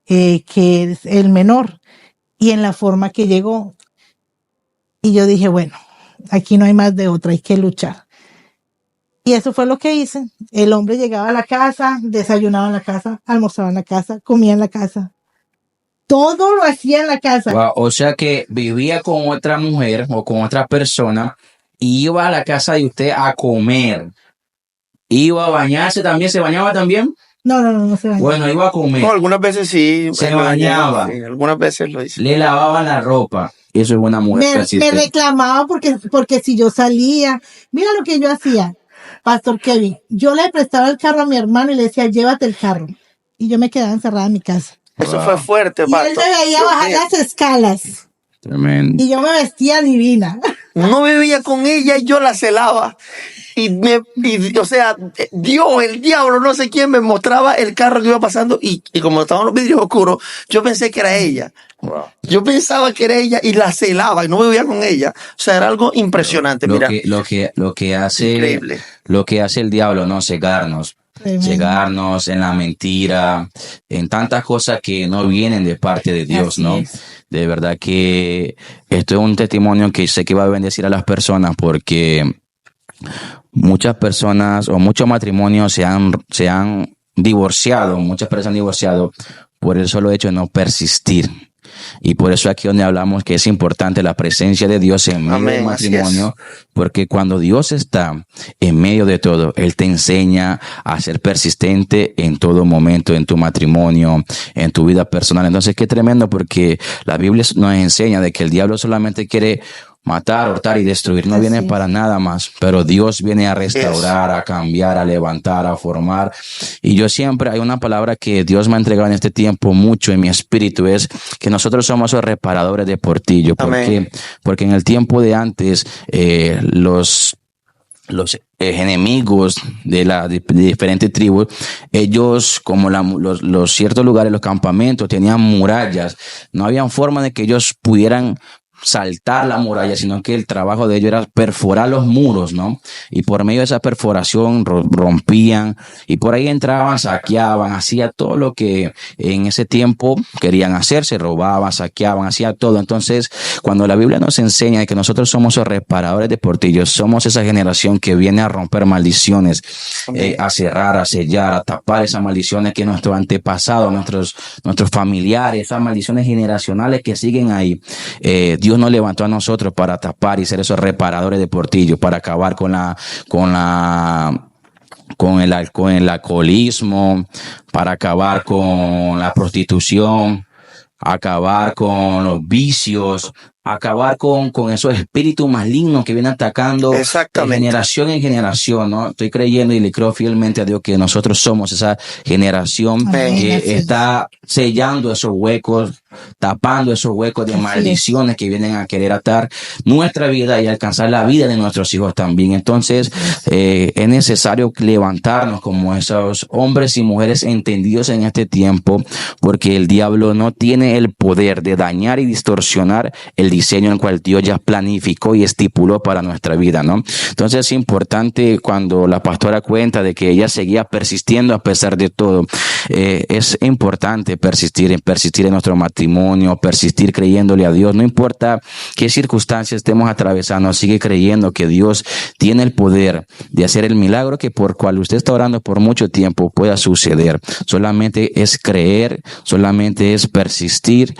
Speaker 2: que es el menor, y en la forma que llegó. Y yo dije, bueno, aquí no hay más de otra, hay que luchar. Y eso fue lo que hice. El hombre llegaba a la casa, desayunaba en la casa, almorzaba en la casa, comía en la casa. Todo lo hacía en la casa.
Speaker 4: Wow, o sea que vivía con otra mujer o con otra persona y iba a la casa de usted a comer. Iba a bañarse también, ¿se bañaba también?
Speaker 2: No se bañaba.
Speaker 4: Bueno, iba a comer.
Speaker 3: No, algunas veces sí.
Speaker 4: Se bañaba.
Speaker 3: Sí, algunas veces lo hice.
Speaker 4: Le lavaban la ropa. Eso es una mujer
Speaker 2: Me
Speaker 4: persistente.
Speaker 2: reclamaba porque si yo salía, mira lo que yo hacía, Pastor Kevin, yo le prestaba el carro a mi hermano y le decía, llévate el carro. Y yo me quedaba encerrada en mi casa.
Speaker 3: Eso fue fuerte,
Speaker 2: Y él
Speaker 3: pastor.
Speaker 2: me veía bajar las escalas
Speaker 4: Tremendo.
Speaker 2: y yo me vestía divina.
Speaker 3: No vivía con ella y yo la celaba. O sea, Dios, el diablo, no sé quién me mostraba el carro que iba pasando y como estaban los vidrios oscuros, yo pensé que era ella. Yo pensaba que era ella y la celaba y no vivía con ella. O sea, era algo impresionante, mira.
Speaker 4: Lo que hace,
Speaker 3: Increíble.
Speaker 4: lo que hace el diablo, ¿no? Cegarnos.
Speaker 2: Tremendo.
Speaker 4: Cegarnos en la mentira, en tantas cosas que no vienen de parte de Dios,
Speaker 2: Así
Speaker 4: ¿no?
Speaker 2: es.
Speaker 4: De verdad que esto es un testimonio que sé que va a bendecir a las personas porque muchas personas o muchos matrimonios se han divorciado, muchas personas han divorciado por el solo hecho de no persistir. Y por eso aquí donde hablamos que es importante la presencia de Dios en medio del
Speaker 3: Amén, así
Speaker 4: matrimonio, porque cuando Dios está en medio de todo, Él te enseña a ser persistente en todo momento, en tu matrimonio, en tu vida personal. Entonces, qué tremendo, porque la Biblia nos enseña de que el diablo solamente quiere matar, hurtar y destruir, no
Speaker 2: Así
Speaker 4: viene
Speaker 2: es.
Speaker 4: para nada más, pero Dios viene a restaurar, a cambiar, a levantar, a formar. Y yo siempre, hay una palabra que Dios me ha entregado en este tiempo mucho en mi espíritu, es que nosotros somos los reparadores de portillo. ¿Por
Speaker 3: Amén.
Speaker 4: qué? Porque en el tiempo de antes, los enemigos de diferentes tribus, ellos, como los ciertos lugares, los campamentos, tenían murallas. No había forma de que ellos pudieran saltar la muralla, sino que el trabajo de ellos era perforar los muros, ¿no? Y por medio de esa perforación rompían y por ahí entraban, saqueaban, hacía todo lo que en ese tiempo querían hacer, se robaban, saqueaban, hacía todo. Entonces, cuando la Biblia nos enseña que nosotros somos los reparadores de portillos, somos esa generación que viene a romper maldiciones, a cerrar, a sellar, a tapar esas maldiciones que nuestros antepasados, nuestros familiares, esas maldiciones generacionales que siguen ahí. Dios nos levantó a nosotros para tapar y ser esos reparadores de portillo, para acabar con el alcoholismo, para acabar con la prostitución, acabar con los vicios, acabar con esos espíritus malignos que vienen atacando de
Speaker 3: Exactamente.
Speaker 4: generación en generación, ¿no? Estoy creyendo y le creo fielmente a Dios que nosotros somos esa generación
Speaker 2: Amén,
Speaker 4: que
Speaker 2: así es.
Speaker 4: está sellando esos huecos, tapando esos huecos de
Speaker 2: Así
Speaker 4: maldiciones que vienen a querer atar nuestra vida y alcanzar la vida de nuestros hijos también. Entonces, es necesario levantarnos como esos hombres y mujeres entendidos en este tiempo, porque el diablo no tiene el poder de dañar y distorsionar el diseño en el cual Dios ya planificó y estipuló para nuestra vida, ¿no? Entonces es importante cuando la pastora cuenta de que ella seguía persistiendo a pesar de todo. Es importante persistir en nuestro matrimonio, persistir creyéndole a Dios, no importa qué circunstancias estemos atravesando, sigue creyendo que Dios tiene el poder de hacer el milagro que por cual usted está orando por mucho tiempo pueda suceder. Solamente es creer, solamente es persistir.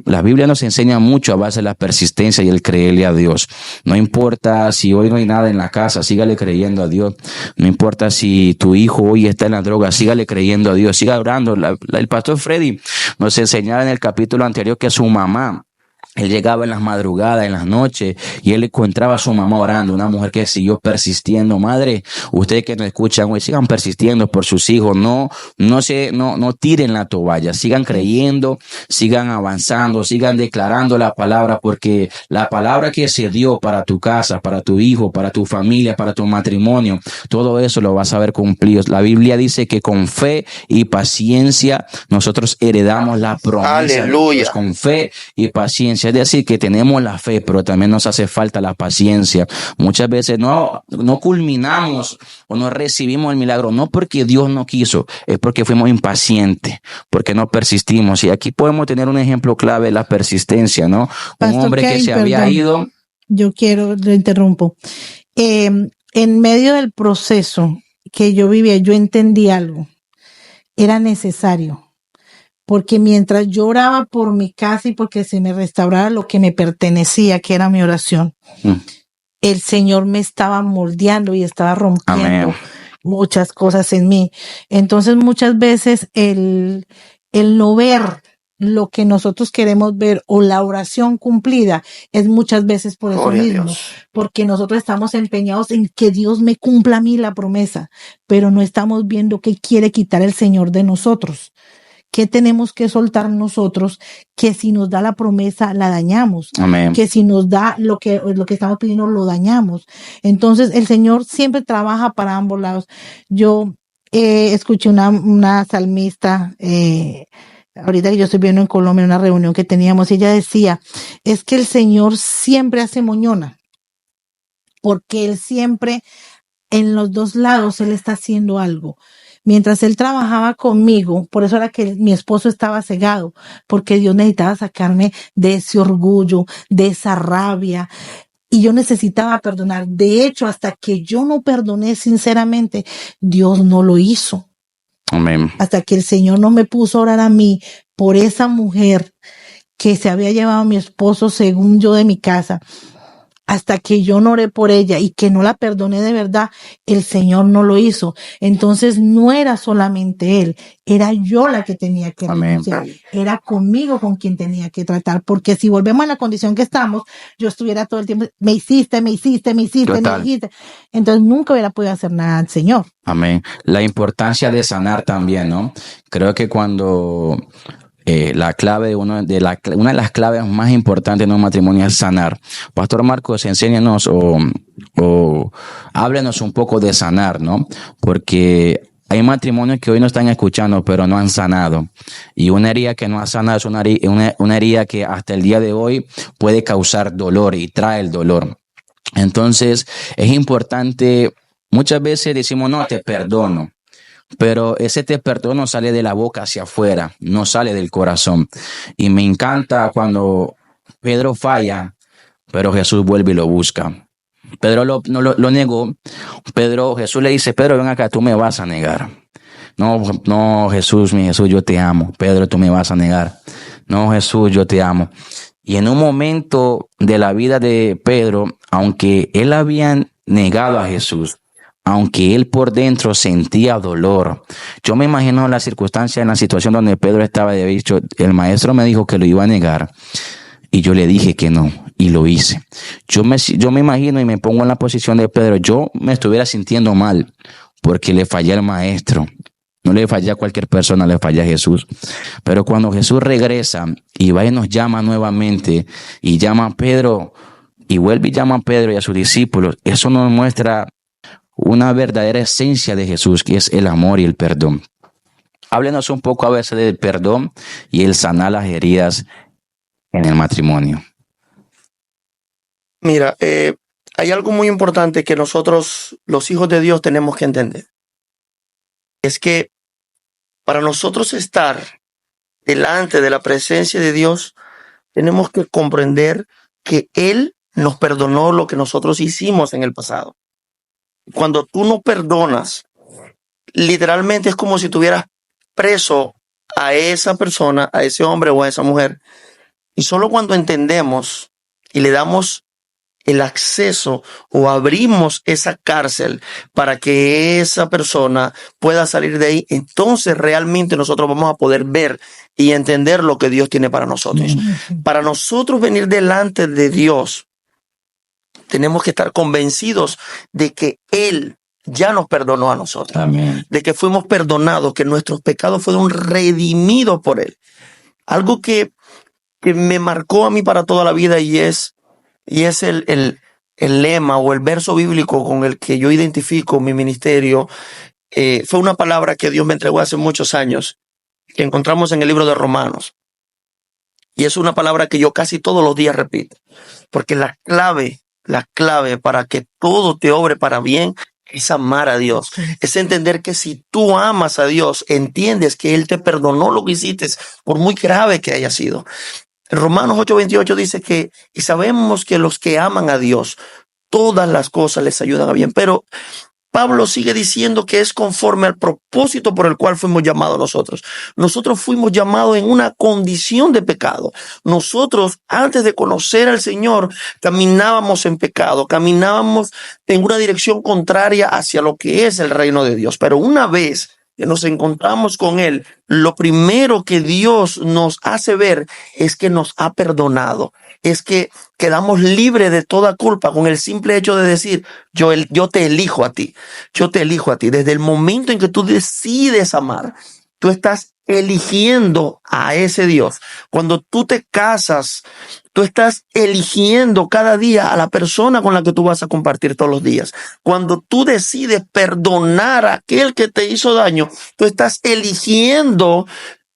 Speaker 4: La Biblia nos enseña mucho a base de la persistencia y el creerle a Dios. No importa si hoy no hay nada en la casa, sígale creyendo a Dios. No importa si tu hijo hoy está en la droga, sígale creyendo a Dios, siga orando. El pastor Freddy nos enseñaba en el capítulo anterior que su mamá Él llegaba en las madrugadas, en las noches, y él encontraba a su mamá orando, una mujer que siguió persistiendo. Madre, ustedes que nos escuchan hoy, sigan persistiendo por sus hijos, no tiren la toalla, sigan creyendo, sigan avanzando, sigan declarando la palabra, porque la palabra que se dio para tu casa, para tu hijo, para tu familia, para tu matrimonio, todo eso lo vas a ver cumplido. La Biblia dice que con fe y paciencia nosotros heredamos la promesa.
Speaker 3: Aleluya.
Speaker 4: Con fe y paciencia. Es decir, que tenemos la fe, pero también nos hace falta la paciencia. Muchas veces no culminamos o no recibimos el milagro, no porque Dios no quiso, es porque fuimos impacientes, porque no persistimos. Y aquí podemos tener un ejemplo clave de la persistencia, ¿no?
Speaker 2: Pastor
Speaker 4: Un hombre que
Speaker 2: Kevin,
Speaker 4: se había
Speaker 2: perdón.
Speaker 4: ido.
Speaker 2: Lo interrumpo. En medio del proceso que yo vivía, yo entendí algo. Era necesario. Porque mientras yo oraba por mi casa y porque se me restaurara lo que me pertenecía, que era mi oración, el Señor me estaba moldeando y estaba rompiendo
Speaker 4: Amén.
Speaker 2: muchas cosas en mí. Entonces muchas veces el no ver lo que nosotros queremos ver o la oración cumplida es muchas veces por eso
Speaker 3: Gloria a
Speaker 2: mismo,
Speaker 3: Dios.
Speaker 2: porque nosotros estamos empeñados en que Dios me cumpla a mí la promesa, pero no estamos viendo qué quiere quitar el Señor de nosotros. ¿Qué tenemos que soltar nosotros? Que si nos da la promesa, la dañamos.
Speaker 4: Amén.
Speaker 2: Que si nos da lo que estamos pidiendo, lo dañamos. Entonces, el Señor siempre trabaja para ambos lados. Yo escuché una salmista, ahorita que yo estoy viendo en Colombia, en una reunión que teníamos, y ella decía, es que el Señor siempre hace moñona, porque Él siempre, en los dos lados, Él está haciendo algo. Mientras él trabajaba conmigo, por eso era que mi esposo estaba cegado, porque Dios necesitaba sacarme de ese orgullo, de esa rabia, y yo necesitaba perdonar. De hecho, hasta que yo no perdoné sinceramente, Dios no lo hizo.
Speaker 4: Amén.
Speaker 2: Hasta que el Señor no me puso a orar a mí por esa mujer que se había llevado a mi esposo, según yo, de mi casa. Hasta que yo no oré por ella y que no la perdoné de verdad, el Señor no lo hizo. Entonces no era solamente Él, era yo la que tenía que renunciar. Era conmigo con quien tenía que tratar. Porque si volvemos a la condición que estamos, yo estuviera todo el tiempo, me hiciste. Entonces nunca hubiera podido hacer nada al Señor.
Speaker 4: Amén. La importancia de sanar también, ¿no? Creo que cuando la clave, una de las claves más importantes en un matrimonio es sanar. Pastor Marcos, enséñanos o háblenos un poco de sanar, ¿no? Porque hay matrimonios que hoy no están escuchando, pero no han sanado. Y una herida que no ha sanado es una herida que hasta el día de hoy puede causar dolor y trae el dolor. Entonces, es importante, muchas veces decimos, no, te perdono. Pero ese te perdono sale de la boca hacia afuera, no sale del corazón. Y me encanta cuando Pedro falla, pero Jesús vuelve y lo busca. Pedro lo negó. Jesús le dice, Pedro, ven acá, tú me vas a negar. No, Jesús, mi Jesús, yo te amo. Pedro, tú me vas a negar. No, Jesús, yo te amo. Y en un momento de la vida de Pedro, aunque él había negado a Jesús, aunque él por dentro sentía dolor, yo me imagino la circunstancia, en la situación donde Pedro estaba de dicho, el maestro me dijo que lo iba a negar y yo le dije que no y lo hice. Yo me imagino y me pongo en la posición de Pedro, yo me estuviera sintiendo mal porque le fallé al maestro. No le fallé a cualquier persona, le fallé a Jesús. Pero cuando Jesús regresa y va y nos llama nuevamente y llama a Pedro y vuelve y llama a Pedro y a sus discípulos, eso nos muestra una verdadera esencia de Jesús, que es el amor y el perdón. Háblenos un poco a veces del perdón y el sanar las heridas en el matrimonio.
Speaker 3: Mira, hay algo muy importante que nosotros, los hijos de Dios, tenemos que entender. Es que para nosotros estar delante de la presencia de Dios, tenemos que comprender que Él nos perdonó lo que nosotros hicimos en el pasado. Cuando tú no perdonas, literalmente es como si tuvieras preso a esa persona, a ese hombre o a esa mujer. Y solo cuando entendemos y le damos el acceso o abrimos esa cárcel para que esa persona pueda salir de ahí, entonces realmente nosotros vamos a poder ver y entender lo que Dios tiene para nosotros. Para nosotros venir delante de Dios, tenemos que estar convencidos de que Él ya nos perdonó a nosotros.
Speaker 4: Amén.
Speaker 3: De que fuimos perdonados, que nuestros pecados fueron redimidos por Él. Algo que me marcó a mí para toda la vida y es el lema o el verso bíblico con el que yo identifico mi ministerio. Fue una palabra que Dios me entregó hace muchos años, que encontramos en el libro de Romanos. Y es una palabra que yo casi todos los días repito, porque la clave para que todo te obre para bien es amar a Dios. Es entender que si tú amas a Dios, entiendes que Él te perdonó lo que hiciste, por muy grave que haya sido. En Romanos 8:28 dice que, y sabemos que los que aman a Dios, todas las cosas les ayudan a bien. Pero Pablo sigue diciendo que es conforme al propósito por el cual fuimos llamados nosotros. Nosotros fuimos llamados en una condición de pecado. Nosotros, antes de conocer al Señor, caminábamos en pecado, caminábamos en una dirección contraria hacia lo que es el reino de Dios. Pero una vez que nos encontramos con Él, lo primero que Dios nos hace ver es que nos ha perdonado. Es que quedamos libres de toda culpa con el simple hecho de decir, yo te elijo a ti. Yo te elijo a ti. Desde el momento en que tú decides amar, tú estás eligiendo a ese Dios. Cuando tú te casas, tú estás eligiendo cada día a la persona con la que tú vas a compartir todos los días. Cuando tú decides perdonar a aquel que te hizo daño, tú estás eligiendo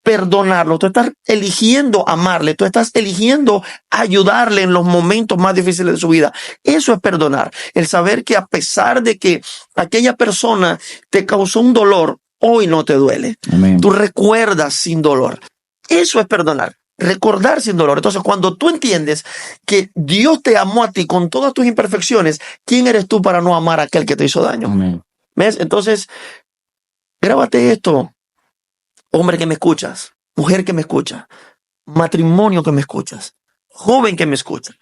Speaker 3: perdonarlo, tú estás eligiendo amarle, tú estás eligiendo ayudarle en los momentos más difíciles de su vida. Eso es perdonar. El saber que a pesar de que aquella persona te causó un dolor, hoy no te duele.
Speaker 4: Amén.
Speaker 3: Tú recuerdas sin dolor. Eso es perdonar. Recordar sin dolor. Entonces, cuando tú entiendes que Dios te amó a ti con todas tus imperfecciones, ¿quién eres tú para no amar a aquel que te hizo daño?
Speaker 4: Amén.
Speaker 3: ¿Ves? Entonces, grábate esto. Hombre que me escuchas, mujer que me escucha, matrimonio que me escuchas, joven que me escucha.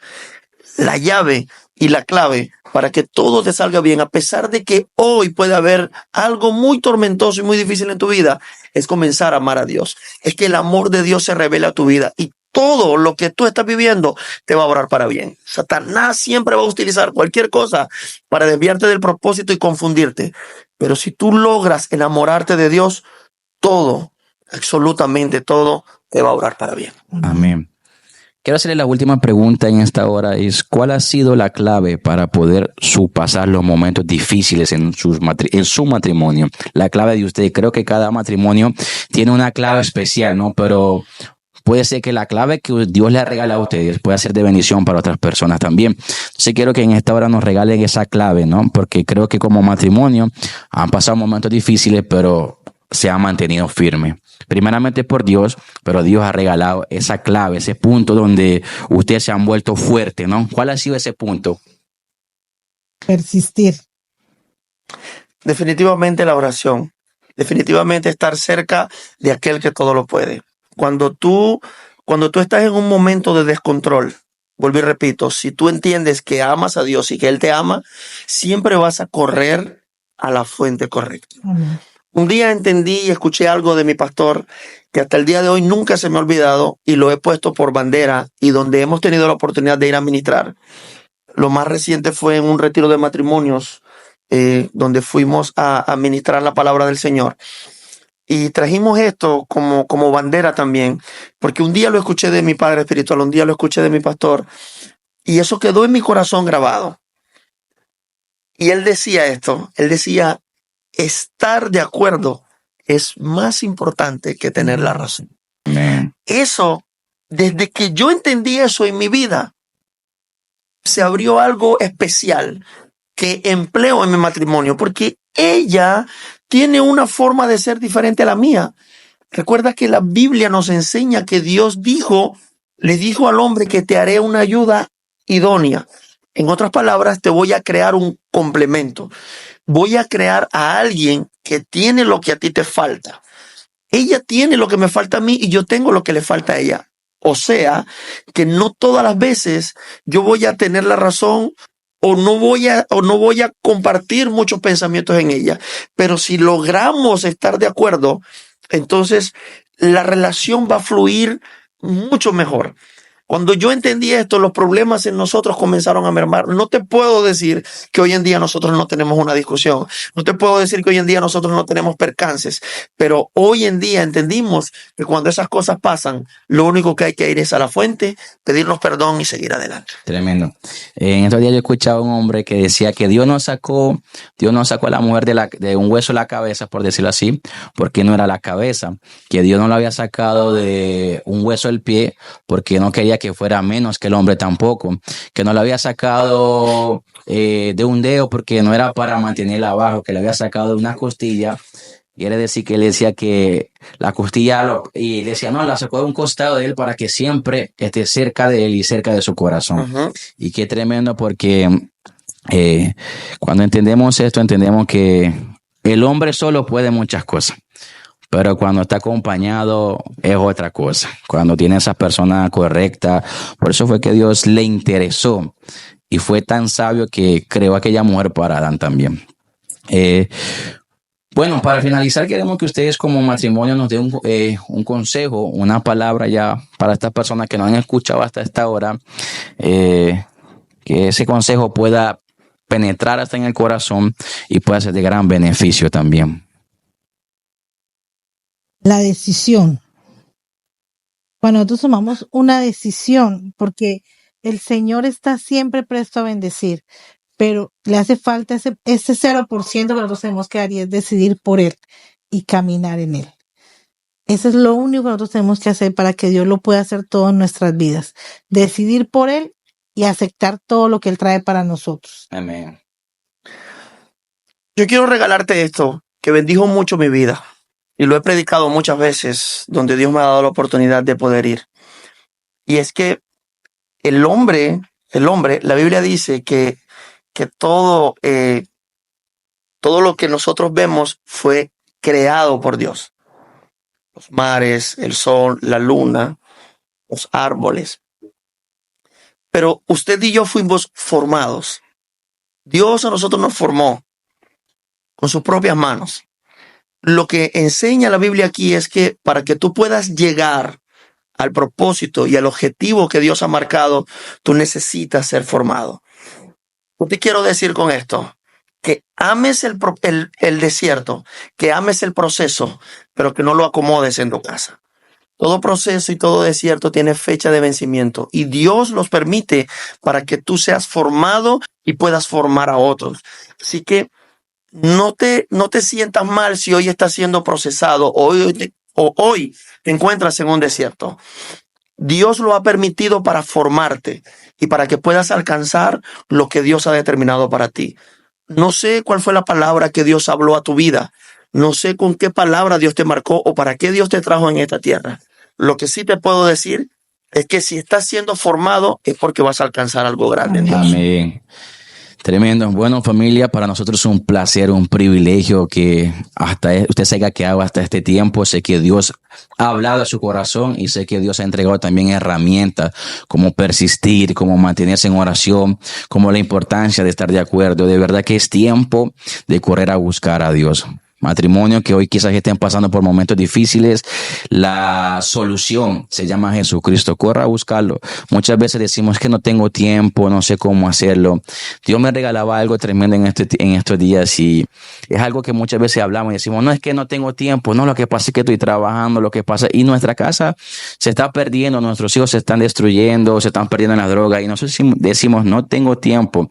Speaker 3: La llave y la clave para que todo te salga bien, a pesar de que hoy puede haber algo muy tormentoso y muy difícil en tu vida, es comenzar a amar a Dios. Es que el amor de Dios se revela a tu vida y todo lo que tú estás viviendo te va a obrar para bien. Satanás siempre va a utilizar cualquier cosa para desviarte del propósito y confundirte. Pero si tú logras enamorarte de Dios, todo, absolutamente todo, te va a obrar para bien.
Speaker 4: Amén. Quiero hacerle la última pregunta en esta hora, es ¿cuál ha sido la clave para poder pasar los momentos difíciles en su matrimonio? La clave de usted, creo que cada matrimonio tiene una clave especial, ¿no? Pero puede ser que la clave que Dios le regala a ustedes pueda ser de bendición para otras personas también. Entonces quiero que en esta hora nos regalen esa clave, ¿no? Porque creo que como matrimonio han pasado momentos difíciles, pero se ha mantenido firme. Primeramente por Dios, pero Dios ha regalado esa clave, ese punto donde ustedes se han vuelto fuertes, ¿no? ¿Cuál ha sido ese punto?
Speaker 2: Persistir.
Speaker 3: Definitivamente la oración. Definitivamente estar cerca de aquel que todo lo puede. Cuando tú estás en un momento de descontrol, vuelvo y repito, si tú entiendes que amas a Dios y que Él te ama, siempre vas a correr a la fuente correcta.
Speaker 2: Amén.
Speaker 3: Un día entendí y escuché algo de mi pastor que hasta el día de hoy nunca se me ha olvidado y lo he puesto por bandera y donde hemos tenido la oportunidad de ir a ministrar. Lo más reciente fue en un retiro de matrimonios donde fuimos a ministrar la palabra del Señor. Y trajimos esto como bandera también, porque un día lo escuché de mi padre espiritual, un día lo escuché de mi pastor y eso quedó en mi corazón grabado. Y él decía esto, él decía, estar de acuerdo es más importante que tener la razón.
Speaker 4: Amén.
Speaker 3: Eso, desde que yo entendí eso en mi vida, se abrió algo especial que empleo en mi matrimonio, porque ella tiene una forma de ser diferente a la mía. Recuerda que la Biblia nos enseña que Dios le dijo al hombre que te haré una ayuda idónea. En otras palabras, te voy a crear un complemento. Voy a crear a alguien que tiene lo que a ti te falta. Ella tiene lo que me falta a mí y yo tengo lo que le falta a ella. O sea, que no todas las veces yo voy a tener la razón o no voy a compartir muchos pensamientos en ella. Pero si logramos estar de acuerdo, entonces la relación va a fluir mucho mejor. Cuando yo entendí esto, los problemas en nosotros comenzaron a mermar. No te puedo decir que hoy en día nosotros no tenemos una discusión. No te puedo decir que hoy en día nosotros no tenemos percances. Pero hoy en día entendimos que cuando esas cosas pasan, lo único que hay que ir es a la fuente, pedirnos perdón y seguir adelante.
Speaker 4: Tremendo. En estos días yo escuchaba a un hombre que decía que Dios no sacó a la mujer de un hueso de la cabeza, por decirlo así, porque no era la cabeza. Que Dios no lo había sacado de un hueso del pie porque no quería que fuera menos que el hombre tampoco. Que no lo había sacado de un dedo porque no era para mantenerla abajo, que le había sacado de una costilla. Y él le decía que la costilla, y le decía, no, la sacó de un costado de él para que siempre esté cerca de él y cerca de su corazón.
Speaker 3: Ujú.
Speaker 4: Y qué tremendo, porque cuando entendemos esto, entendemos que el hombre solo puede muchas cosas, pero cuando está acompañado es otra cosa. Cuando tiene esa persona correcta, por eso fue que Dios le interesó y fue tan sabio que creó a aquella mujer para Adán también. Bueno, para finalizar, queremos que ustedes como matrimonio nos den un consejo, una palabra ya para estas personas que no han escuchado hasta esta hora, que ese consejo pueda penetrar hasta en el corazón y pueda ser de gran beneficio también.
Speaker 2: La decisión. Cuando nosotros tomamos una decisión, porque el Señor está siempre presto a bendecir, pero le hace falta ese 0% que nosotros tenemos que dar y es decidir por Él y caminar en Él. Eso es lo único que nosotros tenemos que hacer para que Dios lo pueda hacer todo en nuestras vidas. Decidir por Él y aceptar todo lo que Él trae para nosotros.
Speaker 4: Amén.
Speaker 3: Yo quiero regalarte esto, que bendijo mucho mi vida. Y lo he predicado muchas veces, donde Dios me ha dado la oportunidad de poder ir. Y es que el hombre, la Biblia dice que todo lo que nosotros vemos fue creado por Dios. Los mares, el sol, la luna, los árboles. Pero usted y yo fuimos formados. Dios a nosotros nos formó con sus propias manos. Lo que enseña la Biblia aquí es que para que tú puedas llegar al propósito y al objetivo que Dios ha marcado, tú necesitas ser formado. Yo te quiero decir con esto, que ames el desierto, que ames el proceso, pero que no lo acomodes en tu casa. Todo proceso y todo desierto tiene fecha de vencimiento y Dios los permite para que tú seas formado y puedas formar a otros. Así que no te sientas mal si hoy estás siendo procesado o hoy te encuentras en un desierto. Dios lo ha permitido para formarte y para que puedas alcanzar lo que Dios ha determinado para ti. No sé cuál fue la palabra que Dios habló a tu vida. No sé con qué palabra Dios te marcó o para qué Dios te trajo en esta tierra. Lo que sí te puedo decir es que si estás siendo formado es porque vas a alcanzar algo grande en Dios.
Speaker 4: Amén. Tremendo. Bueno, familia, para nosotros es un placer, un privilegio que hasta usted se haya quedado hasta este tiempo. Sé que Dios ha hablado a su corazón y sé que Dios ha entregado también herramientas como persistir, como mantenerse en oración, como la importancia de estar de acuerdo. De verdad que es tiempo de correr a buscar a Dios. Matrimonio que hoy quizás estén pasando por momentos difíciles, la solución se llama Jesucristo. Corra a buscarlo. Muchas veces decimos que no tengo tiempo, no sé cómo hacerlo. Dios me regalaba algo tremendo en estos días y es algo que muchas veces hablamos y decimos, no es que no tengo tiempo, no, lo que pasa es que estoy trabajando, lo que pasa, y nuestra casa se está perdiendo, nuestros hijos se están destruyendo, se están perdiendo en la droga y nosotros decimos, no tengo tiempo.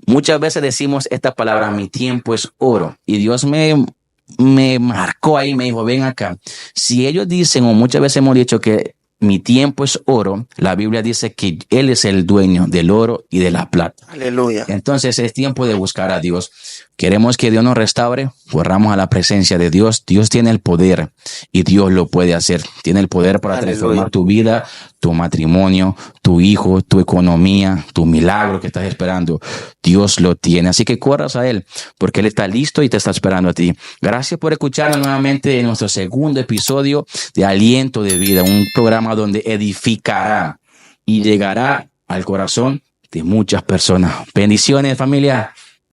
Speaker 4: Muchas veces decimos esta palabra, mi tiempo es oro. Y Dios me marcó ahí, me dijo, ven acá. Si ellos dicen, o muchas veces hemos dicho que mi tiempo es oro, la Biblia dice que Él es el dueño del oro y de la plata.
Speaker 3: Aleluya.
Speaker 4: Entonces es tiempo de buscar a Dios. Queremos que Dios nos restaure, corramos a la presencia de Dios. Dios tiene el poder y Dios lo puede hacer. Tiene el poder para transformar tu vida, tu matrimonio, tu hijo, tu economía, tu milagro que estás esperando. Dios lo tiene. Así que corras a Él porque Él está listo y te está esperando a ti. Gracias por escucharnos nuevamente en nuestro segundo episodio de Aliento de Vida, un programa programa donde edificará y llegará al corazón de muchas personas. Bendiciones, familia.